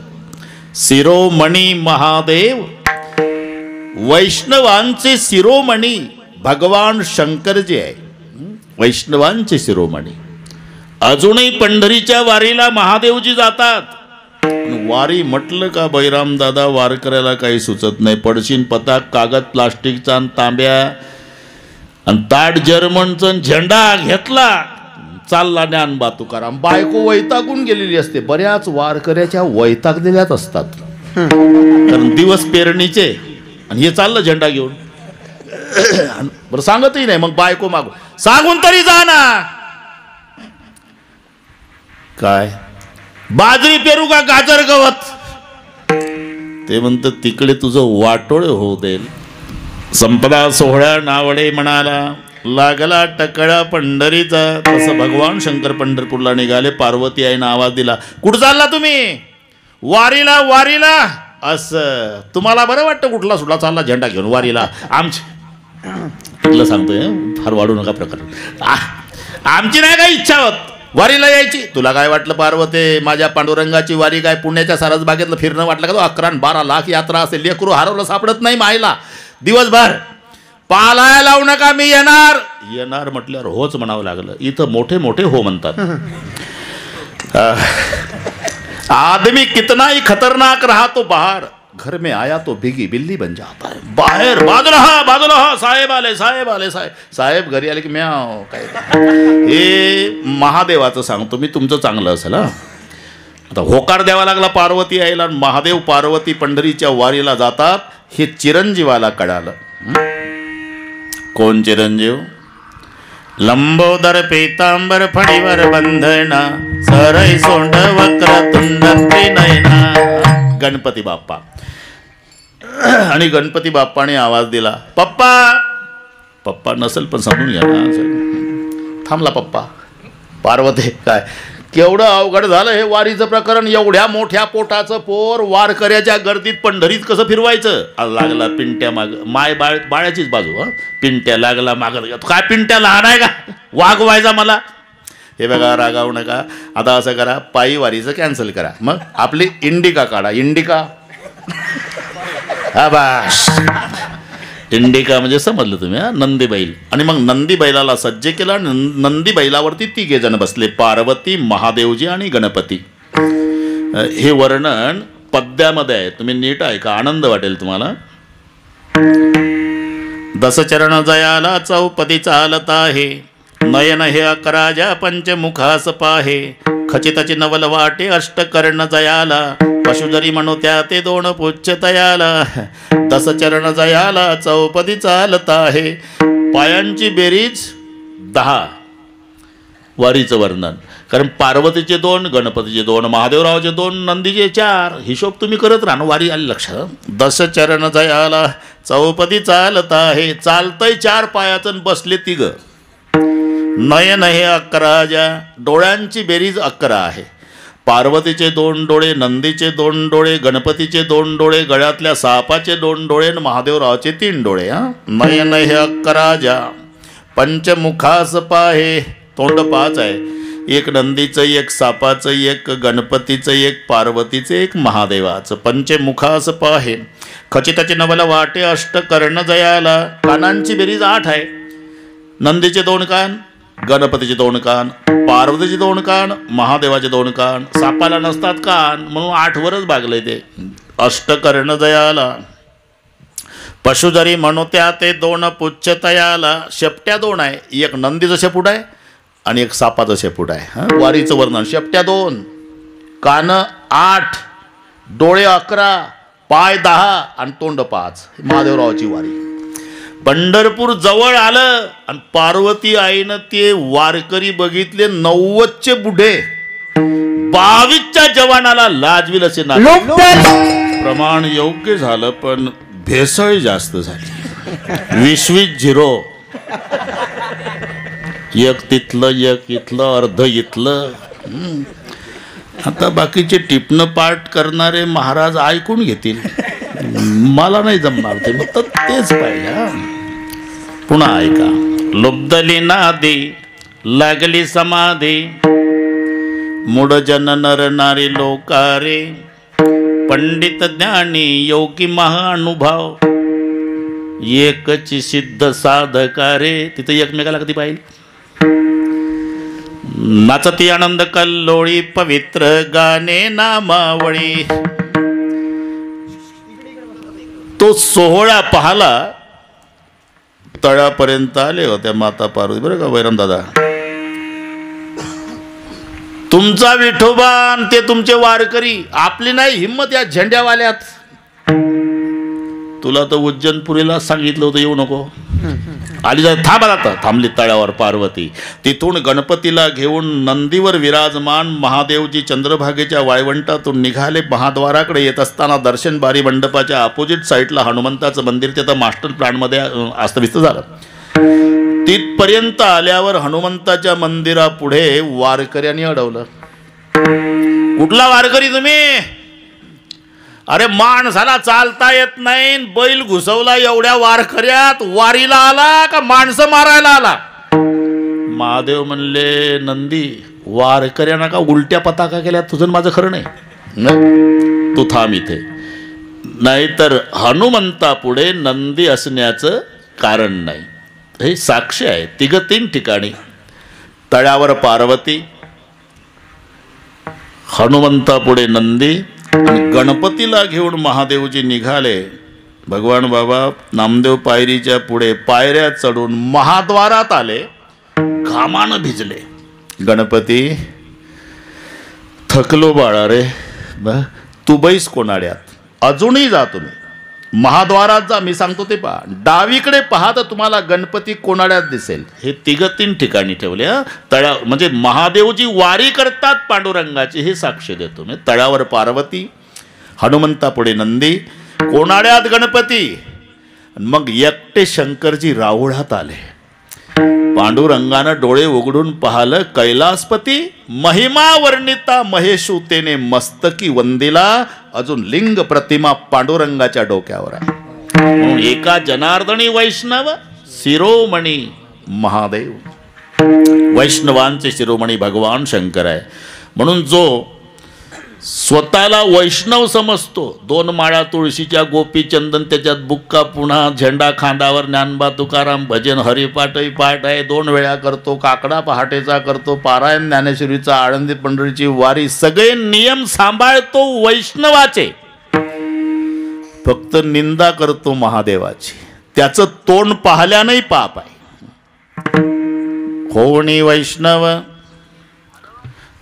शिरोमणी महादेव. वैष्णवांचे शिरोमणी भगवान शंकर जे आहे, वैष्णवांचे शिरोमणी. अजूनही पंढरीच्या वारीला महादेवजी जातात. वारी म्हटलं का बैराम दादा वारकऱ्याला काही सुचत नाही. पडशीन पताक, कागद प्लास्टिकचा आणि तांब्या आणि ताट जर्मनचं, झेंडा घेतला, चालला ज्ञानबा तुकाराम. बायको वैतागून गेलेली असते. बऱ्याच वारकऱ्याच्या वैतागलेल्याच असतात, कारण दिवस पेरणीचे, आणि हे चाललं झेंडा घेऊन. बरं सांगतही नाही. मग बायको मागू सांगून तरी जा ना. काय बाजरी पेरू का गाजर गवत? ते म्हणतं तिकडे तुझं वाटोळ होऊ देईल, संपदा सोहळा नावडे म्हणाला, लागला टकळा पंढरीचा. तसं भगवान शंकर पंढरपूरला निघाले. पार्वती आईनं आवाज दिला, कुठं चालला तुम्ही? वारीला. वारीला असं तुम्हाला बरं वाटतं? कुठला सुद्धा चालला झेंडा घेऊन वारीला? आमची सांगतोय फार वाढू नका प्रकार. आमची नाही काय इच्छा होत वारीला यायची. तुला काय वाटलं पार्वती, माझ्या पांडुरंगाची वारी काय पुण्याच्या सारसबागेतलं फिरणं वाटलं का? तो 11-12 लाख यात्रा असेल. लेकरू हरवलं सापडत नाही मायला दिवसभर. पालाय लावू नका, मी येणार. येणार म्हटल्यावर होच म्हणावं लागलं. इथं मोठे मोठे हो म्हणतात. आदमी कितना ही खतरनाक रहा तो बाहर, घर में आया तो बिगी बिल्ली बन जाता है. बाहेर बाजूला हा साहेब आले साहेब आले साहेब घरी आले की म्याव. काय हे महादेवाचं सांगतो मी, तुमचं चांगलं असेल. आता होकार द्यावा लागला पार्वती आईला. महादेव पार्वती पंढरीच्या वारीला जातात हे चिरंजीवाला कळालं. कोण चिरंजीव? लंबोदर पीतांबर फणीवर बंधना, सरई सोंड वक्रतुंड त्रिनयना. गणपती बाप्पा. आणि गणपती बाप्पाने आवाज दिला, पप्पा. पप्पा नसेल पण समजून घ्या ना. थांबला पप्पा. पार्वती काय केवढं अवघड झालं हे वारीचं प्रकरण. एवढ्या मोठ्या पोटाचं पोर वारकऱ्याच्या गर्दीत पंढरीत कसं फिरवायचं? लागला पिंट्या माग. माय बाळ्याचीच बाजू. पिंट्या लागला माग. काय पिंट्या लहान आहे का वागवायचा मला? हे बघा, रागावू नका. आता असं करा, पायी वारीचं कॅन्सल करा. मग आपली इंडिका काढा. इंडिका. हा बाश. इंडिका म्हणजे समजलं तुम्ही. नंदी बैल. आणि मग नंदी बैलाला सज्ज केला. नंदी बैलावरती 3 जण बसले, पार्वती, महादेवजी आणि गणपती. हे वर्णन पद्यामध्ये आहे, तुम्ही नीट ऐका, आनंद वाटेल तुम्हाला. दसचरण जयाला चौपदी चालत आहे, नयन हे 11 ज्या पंचमुखास पाहे. खचिताची नवल वाटे अष्टकर्ण जयाला, पशु जरी म्हणू त्या ते 2 पुच्छ तयाला. दसचरण जयाला चौपदी चालत आहे. पायांची बेरीज 10. वारीचं वर्णन. कारण पार्वतीचे 2, गणपतीचे 2, महादेवरावचे 2, नंदीचे 4. हिशोब तुम्ही करत राहा. वारी आली लक्षात. दसचरण जयाला चौपदी चालत आहे. चालतंय 4 पायाचं, बसले 3. नयन हे 11 ज्या, डोळ्यांची बेरीज 11 आहे. पार्वतीचे 2 डोळे, नंदीचे 2 डोळे, गणपतीचे 2 डोळे, गळ्यातल्या सापाचे 2 डोळे आणि महादेवरावचे 3 डोळे. नयन हे 11 ज्या पंचमुखास पाहे. तोंड 5 आहे. 1 नंदीचं, 1 सापाचं, 1 गणपतीचं, 1 पार्वतीचं, 1 महादेवाचं. पंचमुखास पाहे. खचिताची नवल वाटे अष्टकर्ण जयाला. कानांची बेरीज 8 आहे. नंदीचे 2 कान, गणपतीचे 2 कान, पार्वतीचे 2 कान, महादेवाचे 2 कान. सापाला नसतात कान म्हणून 8 वरच भागले ते. अष्टकर्ण जयाला. पशु जरी म्हणू त्या ते 2 पुच्छ तयाला. शेपट्या 2 आहे. 1 नंदीचं शेपूट आहे आणि 1 सापाचं शेपूट आहे. वारीचं वर्णन. शेपट्या 2, कान 8, डोळे 11, पाय 10 आणि तोंड 5. महादेवरावाची वारी. पंढरपूर जवळ आलं आणि पार्वती आईनं ते वारकरी बघितले. 90चे बुढे 22च्या जवानाला लाजविल असे ना. प्रमाण योग्य झालं पण भेसळ जास्त झाली. 20 0. 1 तिथलं, 1 इथलं, अर्ध इथलं. आता बाकीचे टिपणं पाठ करणारे महाराज ऐकून घेतील. मला नाही जमणार ते. मग तेच पाहिजे. पुन्हा ऐका. लुब्धली नादी लागली समाधी, मूढ जन नर नारी लोकारे. पंडित ज्ञानी योगी महानुभाव, एकची सिद्ध साधकारे. तिथं एकमेकाला कधी पाहिजे. नाचती आनंद कल्लोळी पवित्र गाणे नामावळी. तो सोहळा पाहला. तळापर्यंत आले होत्या माता पार्वती. बरं का वैरम दादा, तुमचा विठोबा ते तुमचे वारकरी. आपली नाही हिम्मत या झेंड्यावाल्यात. तुला तर उज्जैनपुरीला सांगितलं होतं येऊ नको. आली जाय थांब आता. थांबली तळ्यावर पार्वती. तिथून गणपतीला घेऊन नंदीवर विराजमान महादेवजी चंद्रभागेच्या वाळवंटातून निघाले. महाद्वाराकडे येत असताना दर्शन बारी मंडपाच्या अपोजिट साईडला हनुमंताचं मंदिर ते तर मास्टर प्लॅनमध्ये अस्तव्यस्त झालं. तिथपर्यंत आल्यावर हनुमंताच्या मंदिरापुढे वारकऱ्यांनी अडवलं. कुठला वारकरी तुम्ही? अरे माणसाला चालता येत नाही, बैल घुसवला एवढ्या वारकऱ्यात वारीला आला का माणसं मारायला आला? महादेव म्हणले नंदी वारकऱ्यांना का उलट्या पताका केल्या? तुझं माझं खरं नाही, तू थांब इथे. नाहीतर हनुमंतापुढे नंदी असण्याचं कारण नाही. हे साक्षी आहे. तिघं 3 ठिकाणी तळ्यावर पार्वती, हनुमंतापुढे नंदी आणि गणपतीला घेऊन महादेवजी निघाले. भगवान बाबा नामदेव पायरीच्या पुढे पायऱ्या चढून महाद्वारात आले. घामानं भिजले. गणपती थकलो बाळा रे, तू बैस कोणाड्यात, अजूनही जा तुम्ही महाद्वारात जा. मी सांगतो ते पहा, डावीकडे पहा तर तुम्हाला गणपती कोणाड्यात दिसेल. हे 3 ठिकाणी ठेवले. तळ्या म्हणजे महादेवजी वारी करतात पांडुरंगाची, हे साक्ष देतो मी. तळ्यावर पार्वती, हनुमंतापुढे नंदी, कोणाड्यात गणपती. मग एकटे शंकरजी राहुळात आले. पांडुरंगानं डोळे उघडून पाहिलं, कैलासपती महिमा वर्णिता महेशू तेने मस्तकी वंदिला. अजून लिंग प्रतिमा पांडुरंगाच्या डोक्यावर आहे. म्हणून एका जनार्दनी वैष्णव शिरोमणी महादेव. वैष्णवांचे शिरोमणी भगवान शंकर आहे. म्हणून जो स्वतःला वैष्णव समजतो, 2 माळा तुळशीच्या गोपी चंदन त्याच्यात बुक्का, पुन्हा झेंडा खांदावर, ज्ञानबा तुकाराम भजन हरिपाठही पाठ आहे, 2 वेळा करतो, काकडा पहाटेचा करतो, पारायण ज्ञानेश्वरीचा, आळंदी पंढरीची वारी, सगळे नियम सांभाळतो वैष्णवाचे. फक्त निंदा करतो महादेवाची. त्याचं तोंड पाहल्यानंही पाप आहे. कोणी वैष्णव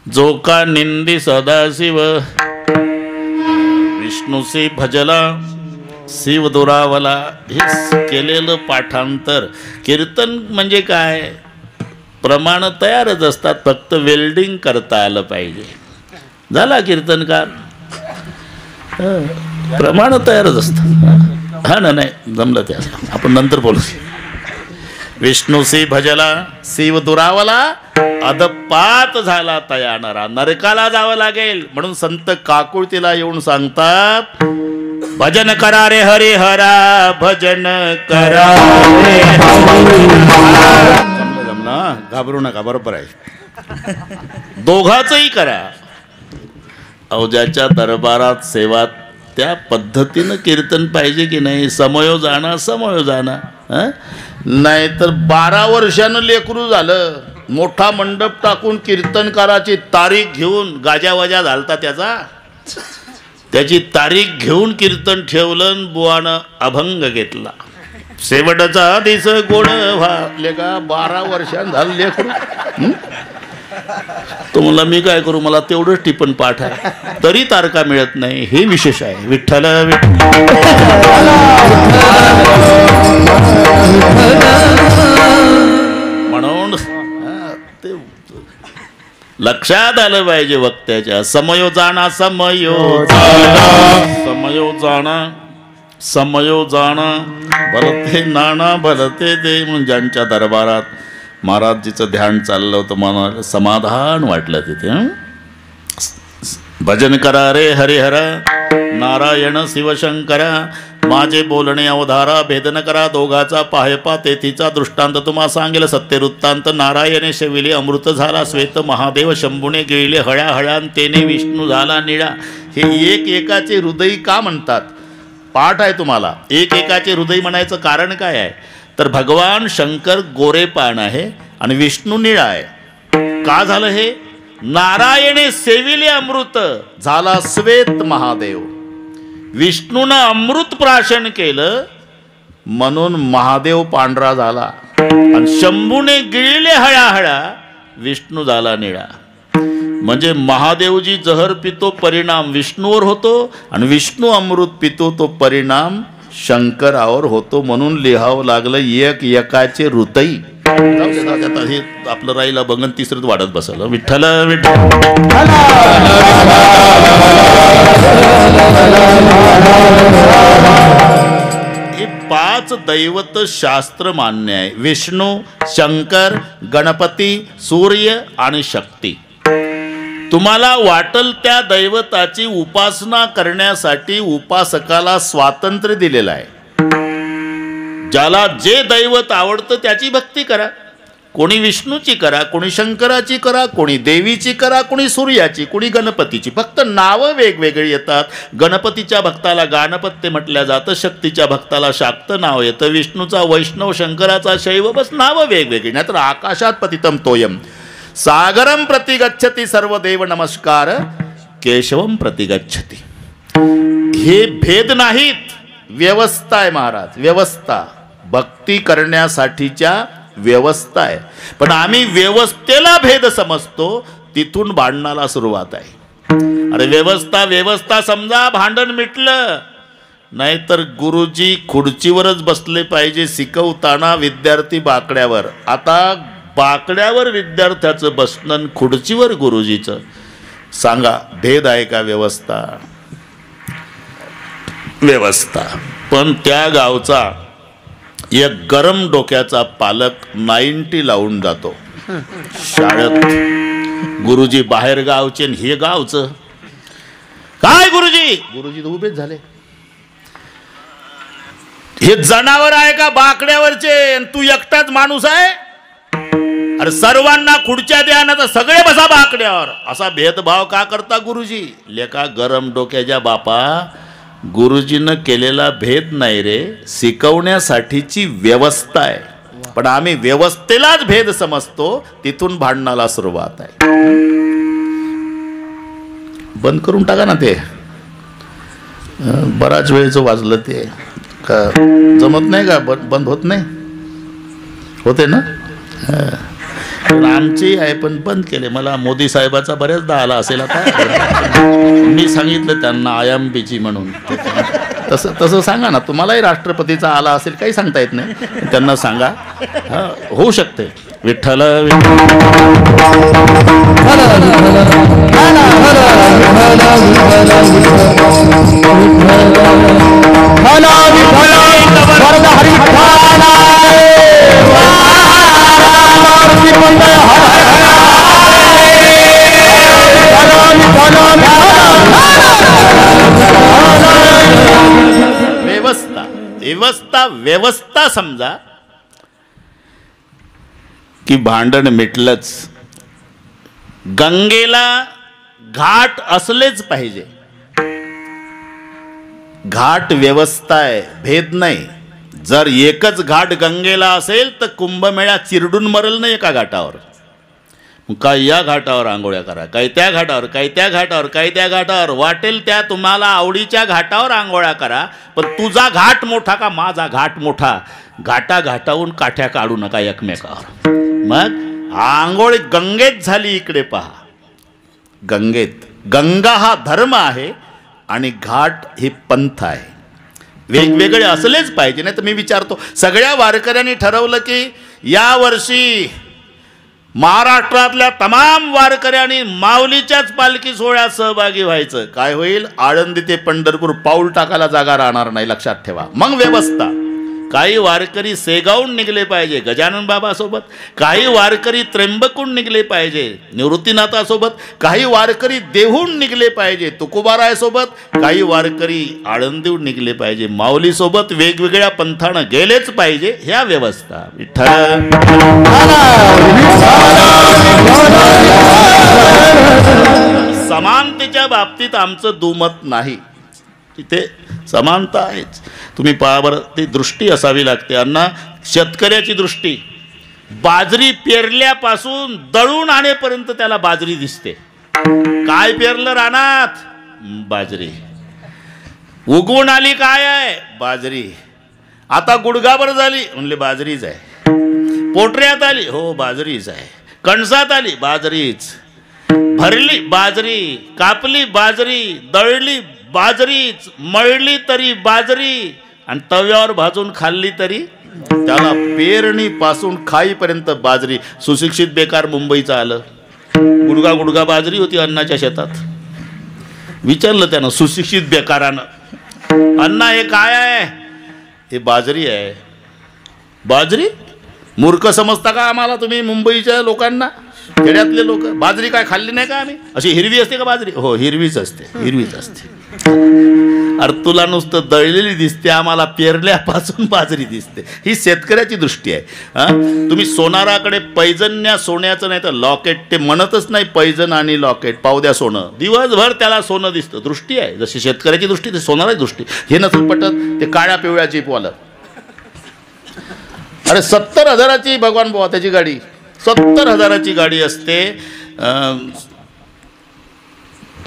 जो का निंदी सदाशिव, विष्णुसी भजला शिव दुरावला. हे केलेलं पाठांतर. कीर्तन म्हणजे काय? प्रमाण तयारच असतात, फक्त वेल्डिंग करता आलं पाहिजे. झाला कीर्तनकार, प्रमाण तयारच असतात. हा ना, नाही जमलं त्या आपण नंतर बोलू. विष्णुसी भजला शिव दुरावला, अदपात झाला तयानरा. नरकाला जावं लागेल. म्हणून संत काकुळतीला येऊन सांगतात, भजन करा रे हरी हरा, भजन करा रे. जमना, घाबरू नका, बरोबर आहे. दोघांचंही करा. अवजाच्या दरबारात सेवा त्या पद्धतीनं कीर्तन पाहिजे की नाही. समयोजाना समयोजाना. नाही तर 12 वर्षानं लेकरू झालं, मोठा मंडप टाकून कीर्तनकाराची तारीख घेऊन गाजावाजा झालता त्याचा. त्याची तारीख घेऊन कीर्तन ठेवलं, बुवानं अभंग घेतला. शेवटचा दिस गोड व्हाले का 12 वर्षांत झालं लेकरू. तो मला मी काय करू, मला तेवढंच टिपण पाठ आहे, तरी तारका मिळत नाही. हे विशेष आहे. विठ्ठल म्हणून ते लक्षात आलं पाहिजे वक्त्याच्या. समयोजाना समयोजाना समयोजाना समयोजाना भलते नाना भलते दे. म्हणून ज्यांच्या दरबारात महाराजजीचं ध्यान चाललं होतं, मला समाधान वाटलं तिथे. भजन करा रे हरिहरा, नारायण शिवशंकरा, माझे बोलणे अवधारा, भेदन करा दोघाचा पाहेपा, तेथीचा दृष्टांत तुम्हा सांगेल सत्य वृत्तांत. नारायणे शेविले अमृत झाला श्वेत, महादेव शंभूने गिळले हळ्या हळ्यान, तेने विष्णू झाला निळा. हे एक एकाचे हृदय का म्हणतात? पाठ आहे तुम्हाला. एक एकाचे हृदय म्हणायचं कारण काय आहे? तर भगवान शंकर गोरे पान आहे आणि विष्णू निळा आहे. का झालं हे? नारायणे सेविले अमृत, झाला श्वेत महादेव. विष्णूनं अमृत प्राशन केलं म्हणून महादेव पांढरा झाला, आणि शंभूने गिळले हळ्याहळ्या, विष्णू झाला निळा. म्हणजे महादेवजी जहर पितो परिणाम विष्णूवर होतो, आणि विष्णू अमृत पितो तो परिणाम शंकरावर होतो म्हणून लिहावं लागलं एक एकाचे ऋतई. आता हे आपलं राहिला बघन तिसरंच वाढत बसलं. विठ्ठल हे 5 दैवत शास्त्र मान्य आहे. विष्णू, शंकर, गणपती, सूर्य आणि शक्ती. तुम्हाला वाटल त्या दैवताची उपासना करण्यासाठी उपासकाला स्वातंत्र्य दिलेलं आहे. ज्याला जे दैवत आवडतं त्याची भक्ती करा. कोणी विष्णूची करा, कोणी शंकराची करा, कोणी देवीची करा, कोणी सूर्याची, कोणी गणपतीची. फक्त नावं वेगवेगळी येतात. गणपतीच्या भक्ताला गाणपत्य म्हटलं जातं, शक्तीच्या भक्ताला शाक्त नाव येतं, विष्णूचा वैष्णव, शंकराचा शैव, बस नावं वेगवेगळी. नाहीतर आकाशात पतितम तोयम सागरम प्रति गच्छति सर्व देव नमस्कार केशवम प्रति गच्छति. हे भेद नाहीत, व्यवस्था आहे महाराज. व्यवस्था भक्ती करण्यासाठीच्या व्यवस्था आहे. पण आम्ही व्यवस्थेला भेद समजतो, तिथून भांडणाला सुरुवात आहे. अरे व्यवस्था व्यवस्था समजा, भांडण मिटलं. नाहीतर गुरुजी खुर्चीवरच बसले पाहिजे शिकवताना, विद्यार्थी बाकड्यावर. आता बाकड्यावर विद्यार्थ्याचं बसणं, खुर्चीवर गुरुजीचं. सांगा भेद आहे का? व्यवस्था व्यवस्था. पण त्या गावचा एक गरम डोक्याचा पालक 90 लावून जातो शाळेत. गुरुजी बाहेर गावचे, हे गावचं काय? गुरुजी गुरुजी तर उभेच झाले. हे जनावर आहे का बाकड्यावरचे? तू एकटाच माणूस आहे? अरे सर्वांना खुर्च्या द्या ना, तर सगळे बसा बाकड्यावर. असा भेदभाव का करता गुरुजी? लेका गरम डोक्याच्या बापा, गुरुजीनं केलेला भेद नाही रे, शिकवण्यासाठीची व्यवस्था आहे. पण आम्ही व्यवस्थेलाच भेद समजतो, तिथून भांडणाला सुरुवात आहे. बंद करून टाका ना ते. बराच वेळचं वाजलं ते. का जमत नाही का? बंद होत नाही? होते ना? आमची आहे पण बंद केले. मला मोदी साहेबाचा बऱ्याचदा आला असेल. आता मी सांगितलं त्यांना आयएमपीची म्हणून. तसं सांगा ना. तुम्हालाही राष्ट्रपतीचा आला असेल, काही सांगता येत नाही. त्यांना सांगा, होऊ शकते. विठ्ठल व्यवस्था व्यवस्था व्यवस्था समजा की भांडण मिटलंच. गंगेला घाट असलेच पाहिजे. घाट व्यवस्था आहे, भेद नाही. जर एकच घाट गंगेला असेल तर कुंभमेळा चिरडून मरल नाही एका घाटावर. काय या घाटावर आंघोळ्या करा, काही त्या घाटावर, काही त्या घाटावर, काही त्या घाटावर. वाटेल त्या तुम्हाला आवडीच्या घाटावर आंघोळ्या करा. पण तुझा घाट मोठा का माझा घाट मोठा? घाटा घाटावून काठ्या काढू नका एकमेकावर. मग आंघोळ गंगेत झाली. इकडे पहा, गंगेत. गंगा हा धर्म आहे आणि घाट ही पंथ आहे. वेगवेगळे असलेच पाहिजे. नाही तर मी विचारतो, सगळ्या वारकऱ्यांनी ठरवलं की या वर्षी महाराष्ट्रातल्या तमाम वारकऱ्यांनी माऊलीच्याच पालखी सोहळ्यात सहभागी व्हायचं. काय होईल? आळंदी ते पंढरपूर पाऊल टाकायला जागा राहणार नाही, लक्षात ठेवा. मग व्यवस्था. काही वारकरी सेगावून निघले पाहिजे गजानन बाबासोबत, काही वारकरी त्र्यंबकून निघले पाहिजे निवृत्तीनाथासोबत, काही वारकरी देहून निघले पाहिजे तुकोबारायसोबत, काही वारकरी आळंदीहून निघले पाहिजे माऊलीसोबत. वेगवेगळ्या पंथानं गेलेच पाहिजे. ह्या व्यवस्था. विठ्ठल समानतेच्या बाबतीत आमचं दुमत नाही. तिथे समानता आहेच. तुम्ही पहा बरं, ती दृष्टी असावी लागते. अण्णा, शेतकऱ्याची दृष्टी, बाजरी पेरल्यापासून दळून आणेपर्यंत त्याला बाजरी दिसते. काय पेरलं रानात? बाजरी. उगवून आली काय आहे? बाजरी. आता गुडघाभर झाली म्हणले बाजरीच आहे. पोटऱ्यात आली, हो बाजरीच आहे. कणसात आली, बाजरीच. भरली, बाजरी. कापली, बाजरी. दळली, बाजरीच. मळली तरी बाजरी. आणि तव्यावर भाजून खाल्ली तरी त्याला पेरणीपासून खाईपर्यंत बाजरी. सुशिक्षित बेकार मुंबईचं आलं, गुडगा गुडगा बाजरी होती अण्णाच्या शेतात. विचारलं त्यानं सुशिक्षित बेकारानं, अण्णा हे काय आहे? हे बाजरी आहे. बाजरी? मूर्ख समजता का आम्हाला तुम्ही मुंबईच्या लोकांना, खेड्यातले लोक? बाजरी काय खाल्ली नाही का आम्ही? अशी हिरवी असते का बाजरी? हो हिरवीच असते, हिरवीच असते. अरे तुला नुसतं दळलेली दिसते, आम्हाला पेरल्यापासून बाजरी दिसते. ही शेतकऱ्याची दृष्टी आहे. तुम्ही सोनाराकडे पैजन्या सोन्याचं नाही तर लॉकेट, ते म्हणतच नाही पैजन आणि लॉकेट, पावद्या सोनं, दिवसभर त्याला सोनं दिसतं. दृष्टी आहे जशी शेतकऱ्याची दृष्टी, ते सोनाराची दृष्टी. हे नसेल पटत ते काळ्या पिवळ्या जीपवालं. अरे 70,000ची भगवान बुवा त्याची गाडी, 70,000ची गाडी असते.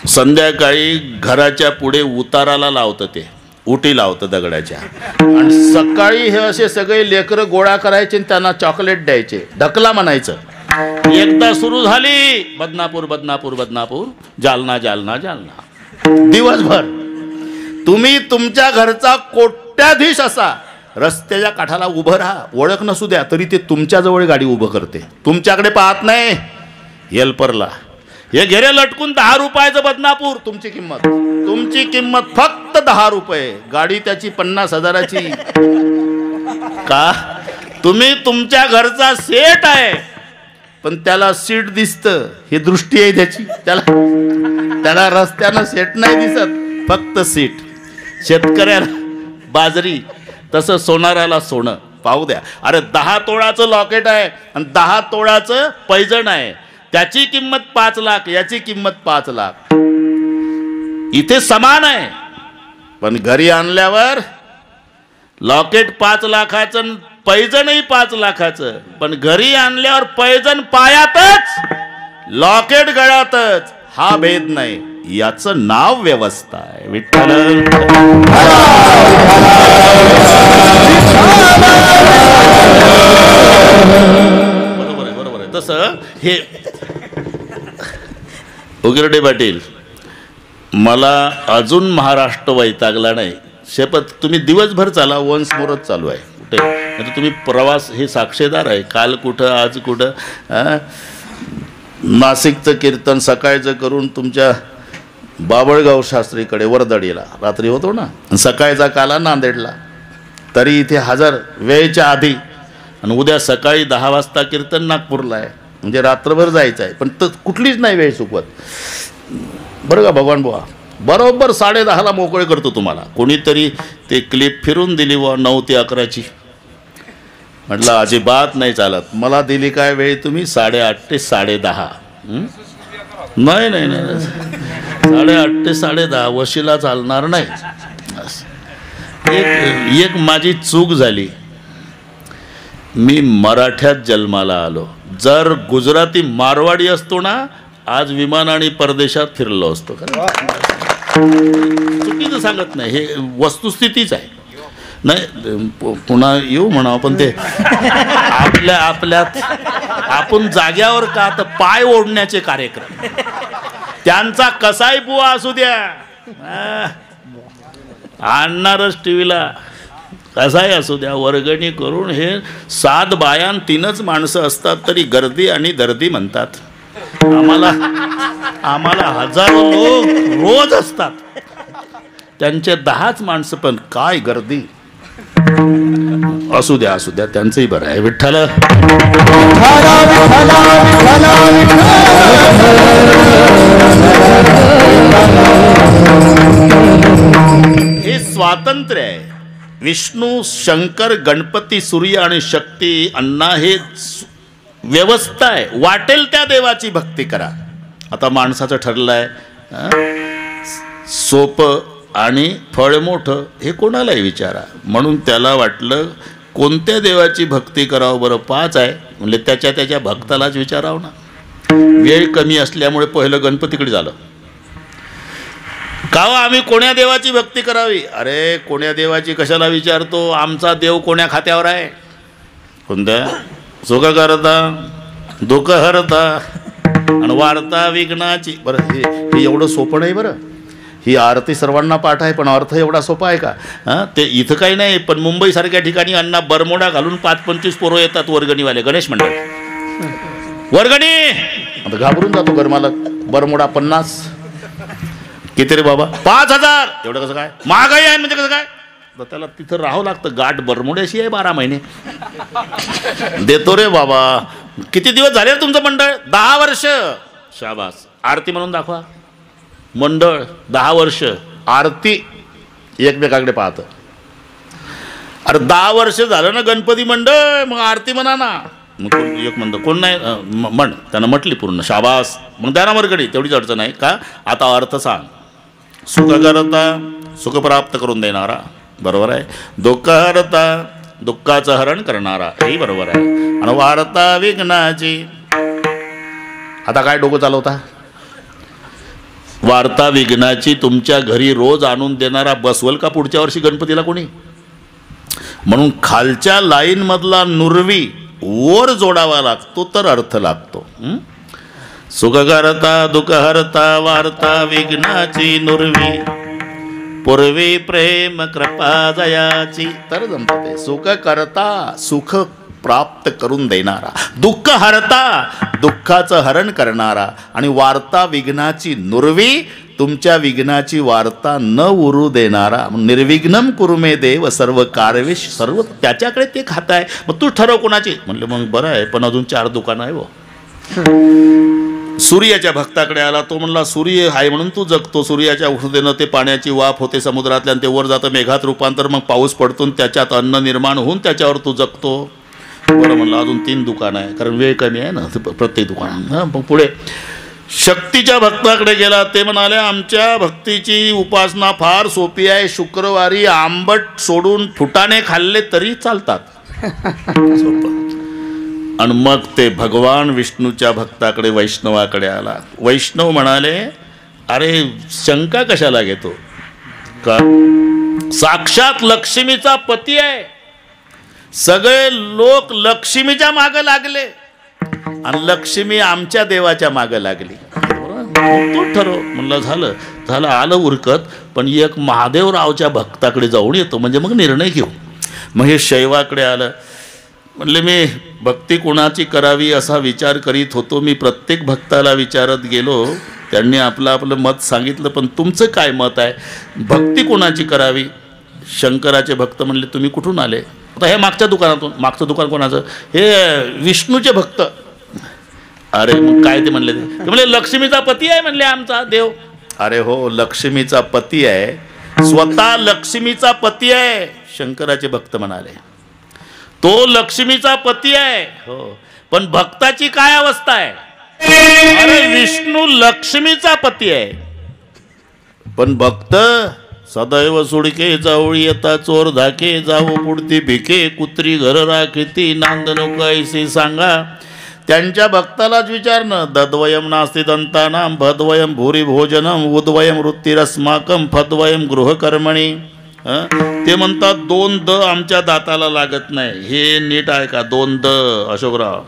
संध्याकाळी घराच्या पुढे उताराला लावतं, ते उटी लावतं दगडाच्या, आणि सकाळी हे असे सगळे लेकरं गोळा करायचे आणि त्यांना चॉकलेट द्यायचे, ढकला म्हणायचं. एकदा सुरू झाली बदनापूर बदनापूर बदनापूर, जालना जालना जालना, दिवसभर. तुम्ही तुमच्या घरचा कोट्याधीश असा, रस्त्याच्या काठाला उभं राहा, ओळख नसू द्या तरी ते तुमच्याजवळ गाडी उभं करते, तुमच्याकडे पाहत नाही. हेल्परला हे घेरे लटकून 10 रुपयाचं बदनापूर, तुमची किंमत फक्त 10 रुपये, गाडी त्याची 50,000ची. का? तुम्ही तुमच्या घरचा सेट आहे पण त्याला सीट दिसतं, हे दृष्टी आहे त्याची. त्याला रस्त्यानं सेट नाही दिसत, फक्त सीट. शेतकऱ्याला बाजरी, तसं सोनाराला सोनं. पाहू द्या, अरे 10 तोळाचं लॉकेट आहे आणि 10 तोळाचं पैजण आहे, त्याची किंमत 5 लाख, याची किंमत 5 लाख. इथे समान आहे, पण घरी आणल्यावर लॉकेट 5 लाखाचं, पैजणही 5 लाखाचं. पण घरी आणल्यावर पैजण पायातच, लॉकेट गळ्यातच. हा भेद नाही, याचं नाव व्यवस्था आहे. विठ्ठल बरोबर आहे. तसं हे उगिरडे पाटील, मला अजून महाराष्ट्र वैतागला नाही. शपथ, तुम्ही दिवसभर चाला, वन्स मोरच चालू आहे कुठे. म्हणजे तुम्ही प्रवास हे साक्षीदार आहे, काल कुठं आज कुठं. नाशिकचं कीर्तन सकाळचं करून तुमच्या बाबळगाव शास्त्रीकडे वर्दडीला रात्री होतो ना, सकाळचा काला नांदेडला, तरी इथे हजर वेळेच्या आधी. आणि उद्या सकाळी 10 वाजता कीर्तन नागपूरला आहे, म्हणजे रात्रभर जायचं आहे. पण तर कुठलीच नाही वेळ चुकवत, बरं का भगवान बुवा. बरोबर 10:30ला मोकळे करतो तुम्हाला. कोणीतरी ते क्लिप फिरून दिली बुवा 9 ते 11ची. म्हटलं अजिबात नाही चालत. मला दिली काय वेळ तुम्ही? 8:30 ते 10:30. नाही 8:30 ते 10:30 वशिला चालणार नाही. एक माझी चूक झाली, मी मराठ्यात जन्माला आलो. जर गुजराती मारवाडी असतो ना, आज विमानाने परदेशात फिरलो असतो. चुकीचं सांगत नाही, हे वस्तुस्थितीच आहे. नाही पुन्हा येऊ म्हणा, पण ते आपल्यात आपण जाग्यावर का, तर पाय ओढण्याचे कार्यक्रम. त्यांचा कसाही बुवा असू द्या, आणणारच टीव्हीला, कसाही असू द्या, वर्गणी करून. हे 7 बाया 3च माणसं असतात तरी गर्दी आणि दर्दी म्हणतात. आम्हाला हजारो लोक रोज असतात, त्यांचे 10च माणसं, पण काय गर्दी. असू द्या त्यांचंही बरं आहे. विठ्ठल हे स्वातंत्र्य आहे. विष्णू, शंकर, गणपती, सूर्य आणि शक्ती, अण्णा, हे व्यवस्था आहे. वाटेल त्या देवाची भक्ती करा. आता माणसाचं ठरलं आहे सोपं आणि फळ मोठं, हे कोणालाही विचारा. म्हणून त्याला वाटलं कोणत्या देवाची भक्ती करावं बरं? 5 आहे म्हणजे त्याच्या भक्तालाच विचारावं ना. वेळ कमी असल्यामुळे पहिलं गणपतीकडे झालं. का आम्ही कोण्या देवाची भक्ती करावी? अरे कोण्या देवाची कशाला विचारतो? आमचा देव कोण्या खात्यावर आहे? कोणत्या? सुख करता, दुःख हरता आणि वार्ता विघ्नाची. बरं हे एवढं सोपं नाही. बरं ही आरती सर्वांना पाठ आहे, पण अर्थ एवढा सोपा आहे का? हां, ते इथं काही नाही, पण मुंबईसारख्या ठिकाणी अण्णा बरमोडा घालून 5-25 पोरं येतात वर्गणीवाले, गणेश मंडळ वर्गणी. आता घाबरून जातो घरमालक, बरमोडा 50, किती रे बाबा? 5000. एवढं कसं काय? महागाई आहे म्हणजे कसं काय? तर त्याला तिथं राहावं लागतं, गाठ बरमोड्याशी आहे 12 महिने. देतो रे बाबा. किती दिवस झाले तुमचं मंडळ? 10 वर्ष. शाबास. आरती म्हणून दाखवा. मंडळ 10 वर्ष आरती एकमेकाकडे पाहतं. अरे 10 वर्ष झालं ना गणपती मंडळ, मग आरती म्हणा ना. मग कोण एक म्हणतं, कोण नाही म्हण, त्यानं म्हटली पूर्ण. शाबास. मग द्या ना वर्गणी, तेवढीच अडचण आहे का? आता अर्थ सांग. सुख करता सुख प्राप्त करून देणारा, बरोबर आहे. दुःख हरता दुःखाचं हरण करणारा, हेही बरोबर आहे. आणि वार्ता विघ्नाची. आता काय डोकं चालवता? वार्ता विघ्नाची तुमच्या घरी रोज आणून देणारा बसवल का पुढच्या वर्षी गणपतीला कोणी? म्हणून खालच्या लाईन मधला नुरवी वर जोडावा लागतो तर अर्थ लागतो. सुख करता दुःख हरता वार्ता विघ्नाची नुरवी, पूर्वी प्रेम कृपा जयाची. तर जमतं ते. सुख करता सुख प्राप्त करून देणारा, दुःख हरता दुःखाचं हरण करणारा, आणि वार्ता विघ्नाची नुरवी तुमच्या विघ्नाची वार्ता न उरू देणारा. निर्विघ्नम कुरुमे देव सर्व कारवेश सर्व, त्याच्याकडे ते खाताय. मग तू ठरव कोणाची. म्हणलं मग बरं आहे, पण अजून 4 दुकानं आहे. सूर्याच्या भक्ताकडे आला. तो म्हणला सूर्य आहे म्हणून तू जगतो. सूर्याच्या उष्णतेनं ते पाण्याची वाफ होते समुद्रातल्या, आणि ते वर जातं मेघात रूपांतर, मग पाऊस पडतो, त्याच्यात अन्न निर्माण होऊन त्याच्यावर तू जगतो. बरं म्हणलं अजून 3 दुकानं आहे, कारण वेळ कमी आहे ना प्रत्येक दुकान. हां, मग पुढे शक्तीच्या भक्ताकडे गेला. ते म्हणाले आमच्या भक्तीची उपासना फार सोपी आहे. शुक्रवारी आंबट सोडून फुटाणे खाल्ले तरी चालतात. आणि मग ते भगवान विष्णूच्या भक्ताकडे वैष्णवाकडे आला. वैष्णव म्हणाले अरे शंका कशाला घेतो का? साक्षात लक्ष्मीचा पती आहे. सगळे लोक लक्ष्मीच्या मागे लागले आणि लक्ष्मी आमच्या देवाच्या मागे लागली. तू ठरव. म्हणलं झालं झालं, आलं उरकत, पण एक महादेवरावच्या भक्ताकडे जाऊन येतो, म्हणजे मग निर्णय घेऊ. मग हे शैवाकडे आलं. म्हणले मी भक्ती कोणाची करावी असा विचार करीत होतो. मी प्रत्येक भक्ताला विचारत गेलो, त्यांनी आपलं आपलं मत सांगितलं, पण तुमचं काय मत आहे? भक्ती कोणाची करावी? शंकराचे भक्त म्हणले तुम्ही कुठून आले? आता हे मागच्या दुकानातून. मागचं दुकान कोणाचं? हे विष्णूचे भक्त. अरे मग काय ते म्हणले? ते म्हणले लक्ष्मीचा पती आहे म्हणले आमचा देव. अरे हो, लक्ष्मीचा पती आहे, स्वतः लक्ष्मीचा पती आहे. शंकराचे भक्त म्हणाले तो लक्ष्मीचा पती आहे हो, पण भक्ताची काय अवस्था आहे? अरे विष्णू लक्ष्मीचा पती आहे, पण भक्त सदैव सुडके जावळी येता चोर धाके जावो पुढती भिके कुत्री घर राखती नांद नको ऐसे सांगा. त्यांच्या भक्तालाच विचारणं. दद्वयम नास्ति दंतानाम भद्वयम भूरी भोजनम उद्वयम वृत्तिरस्माकम फद्वयम गृहकर्मणी. ते म्हणतात 2 द आमच्या दाताला लागत नाही. हे नीट आहे का? 2 द अशोकराव.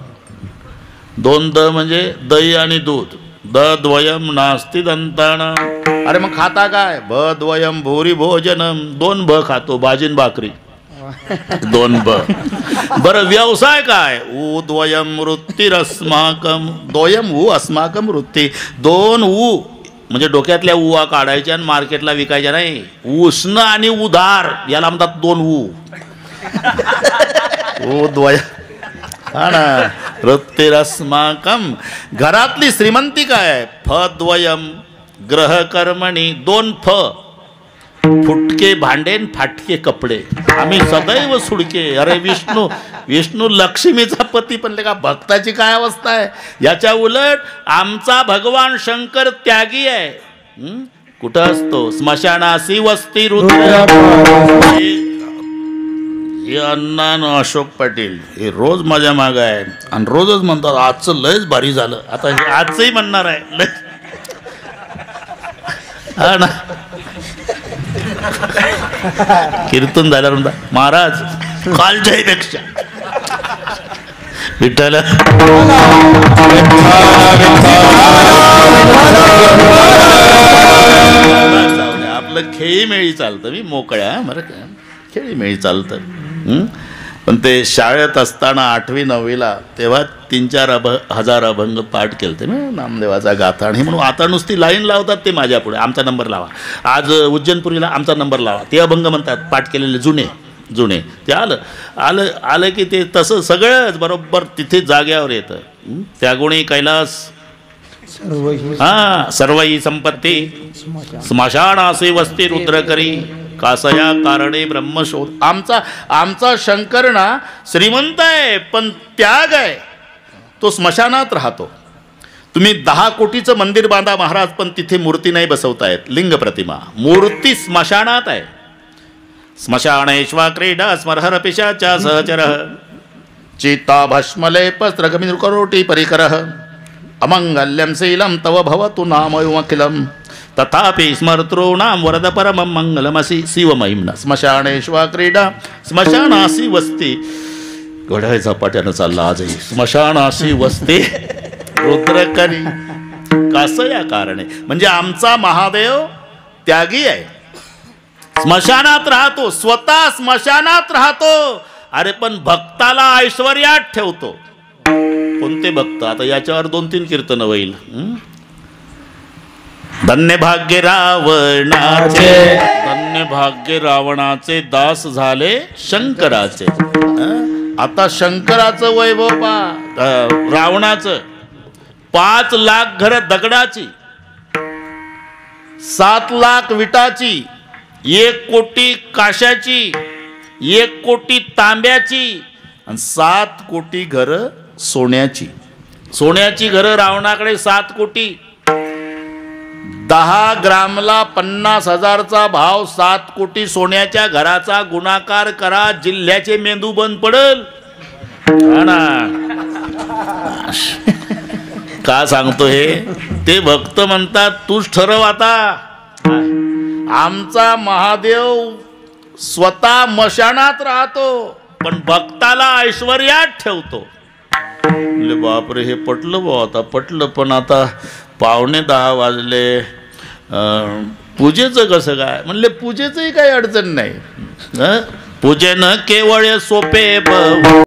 2 द म्हणजे दही आणि दूध. दद्वयम नास्ति दंतानाम. अरे मग खाता काय? भद्वयम भूरी भोजनम. 2 भ खातो, भाजीन भाकरी. 2 ब. बरं व्यवसाय काय? उद्वयम वृत्तिरस्माकम. द्वयम उ अस्माकम वृत्ती. 2 उ म्हणजे डोक्यातल्या उवा काढायच्या आणि मार्केटला विकायच्या नाही. उष्ण आणि उधार याला म्हणतात 2 उ. उद्वय हा ना. वृत्तिरस्माकम. घरातली श्रीमंती काय? फद्वयम ग्रहकर्मणी. 2 फ. फुटके भांडेन फाटके कपडे. आम्ही सदैव सुडके. अरे विष्णू लक्ष्मीचा पती, पण का भक्ताची काय अवस्था आहे? याच्या उलट आमचा भगवान शंकर त्यागी आहे. कुठं असतो? स्मशानासी वस्ती रुद्र. हे अण्णा अशोक पाटील हे रोज माझ्या माग आहे आणि रोजच म्हणतात आजचं लयच भारी झालं. आता हे आजचंही म्हणणार आहे लय. हा ना. कीर्तन झाल्यावर म्हणतात महाराज कालच्याही पेक्षा विठ्ठल. आपलं खेळीमेळी चालतं, मी मोकळ्या बरं का, खेळीमेळी चालतं. पण ते शाळेत असताना 8वी 9वीला तेव्हा 3-4 हजार अभंग पाठ केले ते मी नामदेवाचा गाथा. आणि म्हणून आता नुसती लाईन लावतात ते माझ्या पुढे, आमचा नंबर लावा. आज उज्जैनपुरीला आमचा नंबर लावा, ते अभंग म्हणतात पाठ केलेले जुने ते आलं की ते तसं सगळंच बरोबर तिथे जाग्यावर येतं. त्यागुणी कैलास सर्वही संपत्ती स्मशानासी वस्ती रुद्र करी कासया कारणे ब्रह्मशोध. आमचा शंकर ना श्रीमंत आहे पण त्याग आहे, तो स्मशानात राहतो. तुम्ही 10 कोटीचं मंदिर बांधा महाराज, पण तिथे मूर्ती नाही बसवतायत, लिंग प्रतिमा. मूर्ती स्मशानात आहे. स्मशानेश्वा क्रीडा स्मरहर पिशाचा सहचर चिता भस्मलेपस्त्रगमिरुकरोटी परिकरः अमंगल्यं शीलं तव भवतु नामयुमखिलं तथापि स्मर्तॄणां वरद परमं मंगलमसि शिवमहिम्ना. स्मशानेश्वा क्रीडा, स्मशानासी वस्ती. घड्याळ झपाट्यानं चालला आजही. स्मशानासी वस्ती रुद्रकरी कासया कारणे. म्हणजे आमचा महादेव त्यागी आहे, स्मशानात राहतो, स्वतः स्मशानात राहतो. अरे पण भक्ताला ऐश्वर्यात ठेवतो. कोणते भक्त? आता याच्यावर 2-3 कीर्तन होईल. धन्य भाग्य रावणाचे, धन्य भाग्य रावणाचे, दास झाले शंकराचे. आता शंकराचं वैभव पा, रावणाचं 5 लाख घर दगडाची, 7 लाख विटाची, 1 कोटी काशाची, 1 कोटी तांब्याची आणि 7 कोटी घरं सोन्याची. सोन्याची घरं रावणाकडे 7 कोटी. 10 ग्रामला 50,000चा भाव, 7 कोटी सोन्याच्या घराचा गुणाकार करा, जिल्ह्याचे मेंदू बंद पडल. का सांगतो हे? ते भक्त म्हणतात तूच ठरव आता. आमचा महादेव स्वतः मशानात राहतो पण भक्ताला ऐश्वर्यात ठेवतो. म्हणले बापरे, हे पटलं बा, आता पटलं. पण आता 9:45 वाजले, पूजेचं कसं काय? म्हणले पूजेचंही काही अडचण नाही. पूजेनं केवळ सोपे